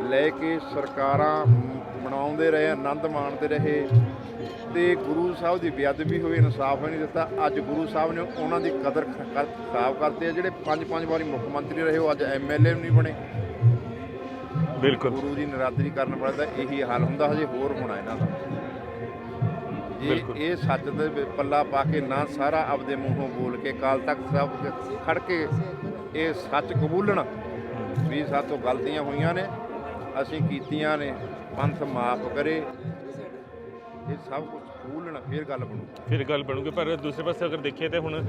A: ਲੈ ਕੇ ਸਰਕਾਰਾਂ ਬਣਾਉਂਦੇ ਰਹੇ, ਆਨੰਦ ਮਾਣਦੇ ਰਹੇ, ਤੇ ਗੁਰੂ ਸਾਹਿਬ ਦੀ ਬੇਅਦਬੀ ਹੋਈ, ਇਨਸਾਫ ਨਹੀਂ ਦਿੱਤਾ। ਅੱਜ ਗੁਰੂ ਸਾਹਿਬ ਨੇ ਉਹਨਾਂ ਦੀ ਕਦਰ ਖਰਾਬ ਕਰਦੇ ਆ। ਜਿਹੜੇ 5 ਵਾਰੀ ਮੁੱਖ ਮੰਤਰੀ ਰਹੇ, ਉਹ ਅੱਜ MLA ਨਹੀਂ ਬਣੇ।
B: ਬਿਲਕੁਲ, ਗੁਰੂ
A: ਦੀ ਨਰਾਦਰੀ ਕਰਨ ਵਾਲਾ ਦਾ ਇਹੀ ਹਾਲ ਹੁੰਦਾ, ਹਜੇ ਹੋਰ ਹੋਣਾ ਇਹਨਾਂ ਦਾ। ਜੇ ਇਹ ਸੱਚ ਦੇ ਪੱਲਾ ਪਾ ਕੇ ਨਾ ਸਾਰਾ ਆਪਦੇ ਮੂੰਹੋਂ ਬੋਲ ਕੇ ਅਕਾਲ ਤਖਤ ਸਾਹਿਬ ਖੜ ਕੇ ਇਹ ਸੱਚ ਕਬੂਲਣ ਵੀ ਸਾਤੋਂ ਗਲਤੀਆਂ ਹੋਈਆਂ ਨੇ, ਅਸੀਂ ਕੀਤੀਆਂ ਨੇ, ਪੰਥ ਮਾਫ ਕਰੇ, ਇਹ ਸਭ ਕੁਝ ਖੋਲ੍ਹਣ ਫਿਰ ਗੱਲ ਬਣੂ।
B: ਫਿਰ ਗੱਲ ਬਣੂਗੀ। ਪਰ ਦੂਸਰੇ ਪਾਸੇ ਅਗਰ ਦੇਖੀਏ ਤਾਂ ਹੁਣ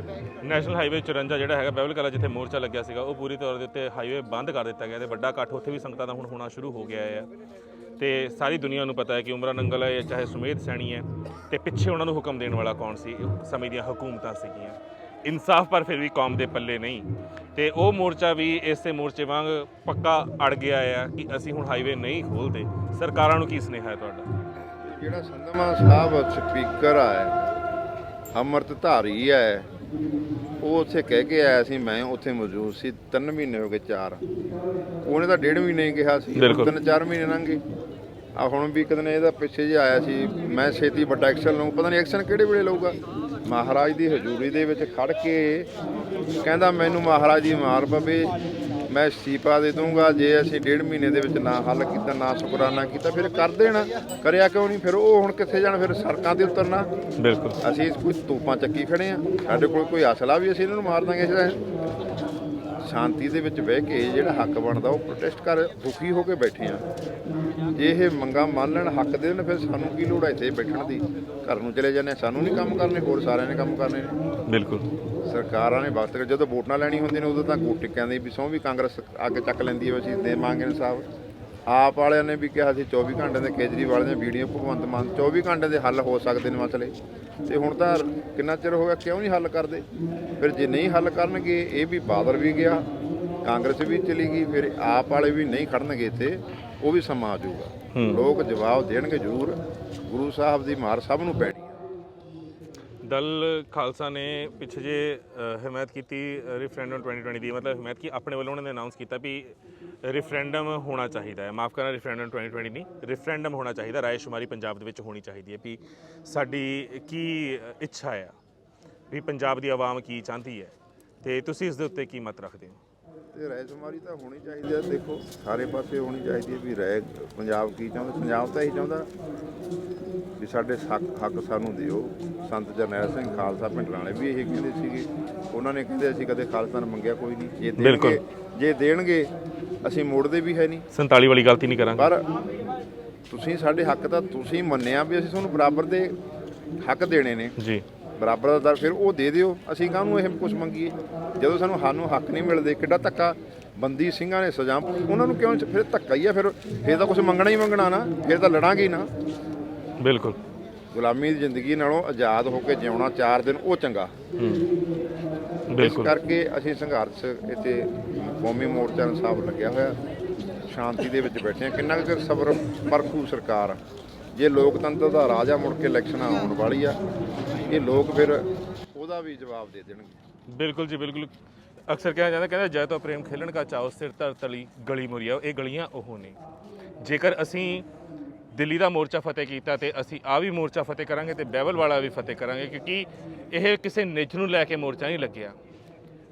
B: ਨੈਸ਼ਨਲ ਹਾਈਵੇ 54 ਜਿਹੜਾ ਹੈਗਾ ਬਹਿਬਲ ਕਲਾਂ ਜਿੱਥੇ ਮੋਰਚਾ ਲੱਗਿਆ ਸੀਗਾ ਉਹ ਪੂਰੀ ਤੌਰ ਦੇ ਉੱਤੇ ਹਾਈਵੇ ਬੰਦ ਕਰ ਦਿੱਤਾ ਗਿਆ ਤੇ ਵੱਡਾ ਇਕੱਠ ਉੱਥੇ ਵੀ ਸੰਗਤਾਂ ਦਾ ਹੁਣ ਹੋਣਾ ਸ਼ੁਰੂ ਹੋ ਗਿਆ ਹੈ। ਤੇ ਸਾਰੀ ਦੁਨੀਆ ਨੂੰ ਪਤਾ ਹੈ ਕਿ ਉਮਰਾ ਨੰਗਲ ਹੈ ਚਾਹੇ ਸੁਮੇਧ ਸੈਣੀ ਹੈ ਤੇ ਪਿੱਛੇ ਉਹਨਾਂ ਨੂੰ ਹੁਕਮ ਦੇਣ ਵਾਲਾ ਕੌਣ ਸੀ? ਸਮੇਂ ਦੀਆਂ ਹਕੂਮਤਾਂ ਸੀਗੀਆਂ। ਇਨਸਾਫ ਪਰ ਫਿਰ ਵੀ ਕੌਮ ਦੇ ਪੱਲੇ ਨਹੀਂ ਤੇ ਉਹ ਮੋਰਚਾ ਵੀ ਇਸੇ ਮੋਰਚੇ ਵਾਂਗ ਪੱਕਾ ਅੜ ਗਿਆ ਆ ਕਿ ਅਸੀਂ ਹੁਣ ਹਾਈਵੇ ਨਹੀਂ ਖੋਲ੍ਹਦੇ। ਸਰਕਾਰਾਂ ਨੂੰ ਕੀ ਸੁਨੇਹਾ ਹੈ ਤੁਹਾਡਾ?
A: ਜਿਹੜਾ ਸੰਧਮਾ ਸਾਹਿਬ ਸਪੀਕਰ ਆ ਅੰਮ੍ਰਿਤਧਾਰੀ ਹੈ ਉਹ ਉੱਥੇ ਕਹਿ ਕੇ ਆਇਆ ਸੀ, ਮੈਂ ਉੱਥੇ ਮੌਜੂਦ ਸੀ 3 ਮਹੀਨੇ ਹੋ ਗਏ 4 ਉਹਨੇ ਤਾਂ 1.5 ਮਹੀਨੇ ਕਿਹਾ ਸੀ, 3-4 ਮਹੀਨੇ ਲੰਘੇ। ਆ ਹੁਣ ਵੀ ਇੱਕ ਦਿਨ ਇਹਦਾ ਪਿੱਛੇ ਜਿਹੇ ਆਇਆ ਸੀ, ਮੈਂ ਛੇਤੀ ਵੱਡਾ ਐਕਸ਼ਨ ਲਊਂ। ਪਤਾ ਨਹੀਂ ਐਕਸ਼ਨ ਕਿਹੜੇ ਵੇਲੇ ਲਊਗਾ। ਮਹਾਰਾਜ ਦੀ ਹਜ਼ੂਰੀ ਦੇ ਵਿੱਚ ਖੜ ਕੇ ਕਹਿੰਦਾ ਮੈਨੂੰ ਮਹਾਰਾਜ ਦੀ ਮਾਰ ਪਵੇ ਮੈਂ ਅਸਤੀਫਾ ਦੇ ਦੂੰਗਾ ਜੇ ਅਸੀਂ 1.5 ਮਹੀਨੇ ਦੇ ਵਿੱਚ ਨਾ ਹੱਲ ਕੀਤਾ, ਨਾ ਸ਼ੁਕਰਾਨਾ ਕੀਤਾ। ਫਿਰ ਕਰ ਦੇਣਾ, ਕਰਿਆ ਕਿਉਂ ਨਹੀਂ? ਫਿਰ ਉਹ ਹੁਣ ਕਿੱਥੇ ਜਾਣ? ਫਿਰ ਸੜਕਾਂ ਤੇ ਉਤਰਨਾ।
B: ਬਿਲਕੁਲ
A: ਅਸੀਂ ਕੋਈ ਤੋਪਾਂ ਚੱਕੀ ਖੜੇ ਆ, ਸਾਡੇ ਕੋਲ ਕੋਈ ਅਸਲਾ ਵੀ ਅਸੀਂ ਇਹਨਾਂ ਨੂੰ ਮਾਰ ਦਾਂਗੇ। ਸ਼ਾਂਤੀ ਦੇ ਵਿੱਚ ਬਹਿ ਕੇ ਜਿਹੜਾ ਹੱਕ ਬਣਦਾ ਉਹ ਪ੍ਰੋਟੈਸਟ ਕਰ ਦੁਖੀ ਹੋ ਕੇ ਬੈਠੇ ਆ। ਜੇ ਇਹ ਮੰਗਾਂ ਮੰਨ ਲੈਣ, ਹੱਕ ਦੇ ਦੇਣ, ਫਿਰ ਸਾਨੂੰ ਕੀ ਲੋੜ ਹੈ ਇੱਥੇ ਬੈਠਣ ਦੀ? ਘਰ ਨੂੰ ਚਲੇ ਜਾਂਦੇ, ਸਾਨੂੰ ਨਹੀਂ ਕੰਮ ਕਰਨੇ, ਹੋਰ ਸਾਰਿਆਂ ਨੇ ਕੰਮ ਕਰਨੇ ਨੇ।
B: ਬਿਲਕੁਲ
A: ਸਰਕਾਰਾਂ ਨੇ ਵਕਤ ਜਦੋਂ ਵੋਟਾਂ ਲੈਣੀ ਹੁੰਦੀ ਨੇ ਉਦੋਂ ਤਾਂ ਟਿੱਕਿਆਂ ਦੀ ਵੀ ਸਹੁੰ ਵੀ ਕਾਂਗਰਸ ਅੱਗ ਚੱਕ ਲੈਂਦੀ ਹੈ, ਅਸੀਂ ਦੇਵਾਂਗੇ ਇਨਸਾਫ। ਆਪ ਵਾਲਿਆਂ ਨੇ ਵੀ ਕਿਹਾ ਸੀ 24 ਘੰਟੇ ਦੇ, ਕੇਜਰੀਵਾਲ ਦੀਆਂ ਵੀਡੀਓ ਭਗਵੰਤ ਮਾਨ 24 ਘੰਟੇ ਦੇ ਹੱਲ ਹੋ ਸਕਦੇ ਨੇ ਮਸਲੇ। ਤੇ ਹੁਣ ਤਾਂ ਕਿੰਨਾ ਚਿਰ ਹੋ ਗਿਆ, ਕਿਉਂ ਨਹੀਂ ਹੱਲ ਕਰਦੇ? ਫਿਰ ਜੇ ਨਹੀਂ ਹੱਲ ਕਰਨਗੇ, ਇਹ ਵੀ ਬਾਦਲ ਵੀ ਗਿਆ, ਕਾਂਗਰਸ ਵੀ ਚਲੀ ਗਈ, ਫਿਰ ਆਪ ਵਾਲੇ ਵੀ ਨਹੀਂ ਖੜਨਗੇ ਇੱਥੇ, ਉਹ ਵੀ ਸਮਾਂ ਆ ਜਾਊਗਾ। ਲੋਕ ਜਵਾਬ ਦੇਣਗੇ ਜ਼ਰੂਰ। ਗੁਰੂ ਸਾਹਿਬ ਦੀ ਮਾਰ ਸਭ ਨੂੰ ਪੈਣੀ।
B: ਦਲ ਖਾਲਸਾ ਨੇ ਪਿੱਛੇ ਜੇ ਹਮਾਇਤ ਕੀਤੀ ਰੈਫਰੈਂਡਮ 2020 ਦੀ, ਮਤਲਬ ਹਮਾਇਤ ਕੀ ਆਪਣੇ ਵੱਲੋਂ ਉਹਨਾਂ ਨੇ ਅਨਾਉਂਸ ਕੀਤਾ ਵੀ ਰੈਫਰੈਂਡਮ ਹੋਣਾ ਚਾਹੀਦਾ ਹੈ। ਮਾਫ ਕਰਨਾ, ਰੈਫਰੈਂਡਮ 2020 ਨਹੀਂ, ਰੈਫਰੈਂਡਮ ਹੋਣਾ ਚਾਹੀਦਾ। ਰਾਏਸ਼ੁਮਾਰੀ ਪੰਜਾਬ ਦੇ ਵਿੱਚ ਹੋਣੀ ਚਾਹੀਦੀ ਹੈ ਵੀ ਸਾਡੀ ਕੀ ਇੱਛਾ ਆ, ਵੀ ਪੰਜਾਬ ਦੀ ਆਵਾਮ ਕੀ ਚਾਹੁੰਦੀ ਹੈ, ਤੇ ਤੁਸੀਂ ਇਸ ਦੇ ਉੱਤੇ ਕੀ ਮਤ ਰੱਖਦੇ ਹੋ?
A: ਤੇ ਰਾਏਸ਼ੁਮਾਰੀ ਤਾਂ ਹੋਣੀ ਚਾਹੀਦੀ ਹੈ। ਦੇਖੋ ਸਾਰੇ ਪਾਸੇ ਹੋਣੀ ਚਾਹੀਦੀ ਹੈ ਵੀ ਰਾਏ ਪੰਜਾਬ ਕੀ ਚਾਹੁੰਦਾ। ਪੰਜਾਬ ਤਾਂ ਇਹੀ ਚਾਹੁੰਦਾ ਵੀ ਸਾਡੇ ਹੱਕ ਸਾਨੂੰ ਦਿਓ। ਸੰਤ ਜਰਨੈਲ ਸਿੰਘ ਖਾਲਸਾ ਭਿੰਡਰਾਂ ਵਾਲੇ ਵੀ ਇਹ ਕਹਿੰਦੇ ਸੀਗੇ, ਉਹਨਾਂ ਨੇ ਕਹਿੰਦੇ ਅਸੀਂ ਕਦੇ ਖਾਲਸਾ ਨੂੰ ਮੰਗਿਆ ਕੋਈ ਨਹੀਂ, ਜੇ ਦੇਣਗੇ ਅਸੀਂ ਮੋੜਦੇ ਵੀ ਹੈ ਨਹੀਂ।
B: 47 ਵਾਲੀ ਗਲਤੀ ਨਹੀਂ ਕਰਾਂਗੇ।
A: ਪਰ ਤੁਸੀਂ ਸਾਡੇ ਹੱਕ ਤਾਂ ਤੁਸੀਂ ਮੰਨਿਆ ਵੀ ਅਸੀਂ ਤੁਹਾਨੂੰ ਬਰਾਬਰ ਦੇ ਹੱਕ ਦੇਣੇ ਨੇ ਜੀ, ਬਰਾਬਰ ਦਾ ਦਰ, ਫਿਰ ਉਹ ਦੇ ਦਿਓ। ਅਸੀਂ ਕਾਹਨੂੰ ਇਹ ਕੁਝ ਮੰਗੀਏ ਜਦੋਂ ਸਾਨੂੰ ਹੱਕ ਨਹੀਂ ਮਿਲਦੇ? ਕਿੱਡਾ ਧੱਕਾ ਬੰਦੀ ਸਿੰਘਾਂ ਨੇ ਸਜ਼ਾ, ਉਹਨਾਂ ਨੂੰ ਕਿਉਂ? ਫਿਰ ਧੱਕਾ ਹੀ ਆ। ਫਿਰ ਤਾਂ ਕੁਝ ਮੰਗਣਾ ਹੀ ਮੰਗਣਾ ਨਾ, ਫਿਰ ਤਾਂ ਲੜਾਂਗੇ ਹੀ ਨਾ।
B: ਬਿਲਕੁਲ
A: ਗੁਲਾਮੀ ਦੀ ਜ਼ਿੰਦਗੀ ਨਾਲੋਂ ਆਜ਼ਾਦ ਹੋ ਕੇ ਜਿਉਣਾ 4 ਦਿਨ ਉਹ ਚੰਗਾ। ਇਸ ਕਰਕੇ ਅਸੀਂ ਸੰਘਰਸ਼ ਇੱਥੇ ਕੌਮੀ ਮੋਰਚਾ ਇਨਸਾਫ ਲੱਗਿਆ ਹੋਇਆ, ਸ਼ਾਂਤੀ ਦੇ ਵਿੱਚ ਬੈਠੇ ਹਾਂ। ਕਿੰਨਾ ਕੁ ਚਿਰ ਸਬਰ ਪਰਖੂ ਸਰਕਾਰ? ਜੇ ਲੋਕਤੰਤਰ ਦਾ ਰਾਜਾ ਮੁੜ ਕੇ ਇਲੈਕਸ਼ਨਾਂ ਆਉਣ ਵਾਲੀ ਆ, ਇਹ ਲੋਕ ਫਿਰ ਉਹਦਾ ਵੀ ਜਵਾਬ ਦੇ ਦੇਣਗੇ।
B: ਬਿਲਕੁਲ ਜੀ ਬਿਲਕੁਲ। ਅਕਸਰ ਕਿਹਾ ਜਾਂਦਾ, ਕਹਿੰਦਾ ਜੈ ਤੋਂ ਪ੍ਰੇਮ ਖੇਲਣ ਕਾ ਚਾਓ ਸਿਰ ਧਰ ਤਲੀ ਗਲੀ ਮੁਰੀਆ। ਇਹ ਗਲੀਆਂ ਉਹ ਨੇ। ਜੇਕਰ ਅਸੀਂ ਦਿੱਲੀ ਦਾ ਮੋਰਚਾ ਫਤਿਹ ਕੀਤਾ ਤੇ ਅਸੀਂ ਆ ਵੀ ਮੋਰਚਾ ਫਤਿਹ ਕਰਾਂਗੇ ਤੇ ਬਹਿਬਲ ਵਾਲਾ ਵੀ ਫਤਿਹ ਕਰਾਂਗੇ, ਕਿਉਂਕਿ ਇਹ ਕਿਸੇ ਨਿੱਜ ਨੂੰ ਲੈ ਕੇ ਮੋਰਚਾ ਨਹੀਂ ਲੱਗਿਆ।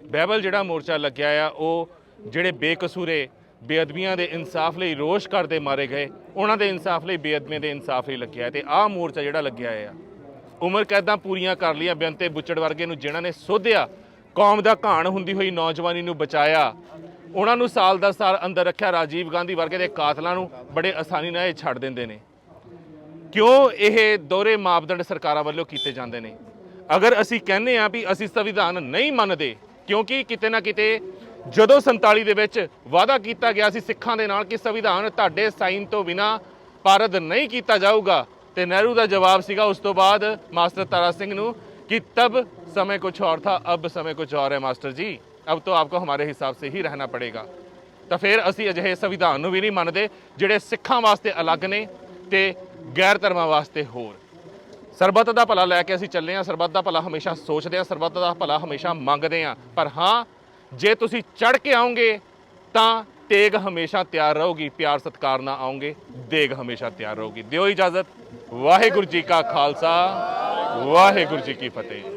B: ਬਹਿਬਲ ਜਿਹੜਾ ਮੋਰਚਾ ਲੱਗਿਆ ਆ ਉਹ ਜਿਹੜੇ ਬੇਕਸੂਰੇ ਬੇਅਦਬੀਆਂ ਦੇ ਇਨਸਾਫ ਲਈ ਰੋਸ਼ ਕਰਦੇ ਮਾਰੇ ਗਏ, ਉਹਨਾਂ ਦੇ ਇਨਸਾਫ ਲਈ, ਬੇਅਦਬੀਆਂ ਦੇ ਇਨਸਾਫ ਲਈ ਲੱਗਿਆ। ਤੇ ਆਹ ਮੋਰਚਾ ਜਿਹੜਾ ਲੱਗਿਆ ਆ, ਉਮਰ ਕੈਦਾਂ ਪੂਰੀਆਂ ਕਰ ਲਈਆਂ ਬੇਅੰਤੇ ਬੁੱਚੜ ਵਰਗੇ ਨੂੰ, ਜਿਨ੍ਹਾਂ ਨੇ ਸੋਧਿਆ, ਕੌਮ ਦਾ ਘਾਣ ਹੁੰਦੀ ਹੋਈ ਨੌਜਵਾਨੀ ਨੂੰ ਬਚਾਇਆ, ਉਹਨਾਂ ਨੂੰ ਸਾਲ 10 ਸਾਲ ਅੰਦਰ ਰੱਖਿਆ। ਰਾਜੀਵ ਗਾਂਧੀ ਵਰਗੇ ਦੇ ਕਾਤਲਾਂ ਨੂੰ ਬੜੇ ਆਸਾਨੀ ਨਾਲ ਇਹ ਛੱਡ ਦਿੰਦੇ ਨੇ। ਕਿਉਂ ਇਹ ਦੋਹਰੇ ਮਾਪਦੰਡ ਸਰਕਾਰਾਂ ਵੱਲੋਂ ਕੀਤੇ ਜਾਂਦੇ ਨੇ? ਅਗਰ ਅਸੀਂ ਕਹਿੰਦੇ ਹਾਂ ਵੀ ਅਸੀਂ ਸੰਵਿਧਾਨ ਨਹੀਂ ਮੰਨਦੇ, ਕਿਉਂਕਿ ਕਿਤੇ ਨਾ ਕਿਤੇ ਜਦੋਂ 47 ਦੇ ਵਿੱਚ ਵਾਅਦਾ ਕੀਤਾ ਗਿਆ ਸੀ ਸਿੱਖਾਂ ਦੇ ਨਾਲ ਕਿ ਸੰਵਿਧਾਨ ਤੁਹਾਡੇ ਸਾਈਨ ਤੋਂ ਬਿਨਾਂ ਪਾਰਦ ਨਹੀਂ ਕੀਤਾ ਜਾਊਗਾ, ਤੇ ਨਹਿਰੂ ਦਾ ਜਵਾਬ ਸੀਗਾ ਉਸ ਤੋਂ ਬਾਅਦ ਮਾਸਟਰ ਤਾਰਾ ਸਿੰਘ ਨੂੰ कि तब समय कुछ और था, अब समय कुछ और है मास्टर जी, अब तो आपको हमारे हिसाब से ही रहना पड़ेगा। तो फिर ਅਸੀਂ ਅਜਿਹੇ ਸੰਵਿਧਾਨ ਨੂੰ ਵੀ ਨਹੀਂ ਮੰਨਦੇ ਜਿਹੜੇ ਸਿੱਖਾਂ ਵਾਸਤੇ ਅਲੱਗ ਨੇ ਤੇ ਗੈਰ ਧਰਮਾਂ ਵਾਸਤੇ ਹੋਰ। ਸਰਬੱਤ ਦਾ ਭਲਾ ਲੈ ਕੇ ਅਸੀਂ ਚੱਲੇ ਹਾਂ, ਸਰਬੱਤ ਦਾ ਭਲਾ ਹਮੇਸ਼ਾ ਸੋਚਦੇ ਹਾਂ, ਸਰਬੱਤ ਦਾ ਭਲਾ ਹਮੇਸ਼ਾ ਮੰਗਦੇ ਹਾਂ। ਪਰ ਹਾਂ, ਜੇ ਤੁਸੀਂ ਚੜ ਕੇ ਆਓਗੇ ਤਾਂ ਤੇਗ ਹਮੇਸ਼ਾ ਤਿਆਰ ਰਹੂਗੀ, ਪਿਆਰ ਸਤਿਕਾਰ ਨਾਲ ਆਓਗੇ, ਦੇਗ ਹਮੇਸ਼ਾ ਤਿਆਰ ਰਹੂਗੀ। ਦਿਓ ਇਜਾਜ਼ਤ। ਵਾਹਿਗੁਰੂ ਜੀ ਕਾ ਖਾਲਸਾ, ਵਾਹਿਗੁਰੂ ਜੀ ਕੀ ਫਤਿਹ।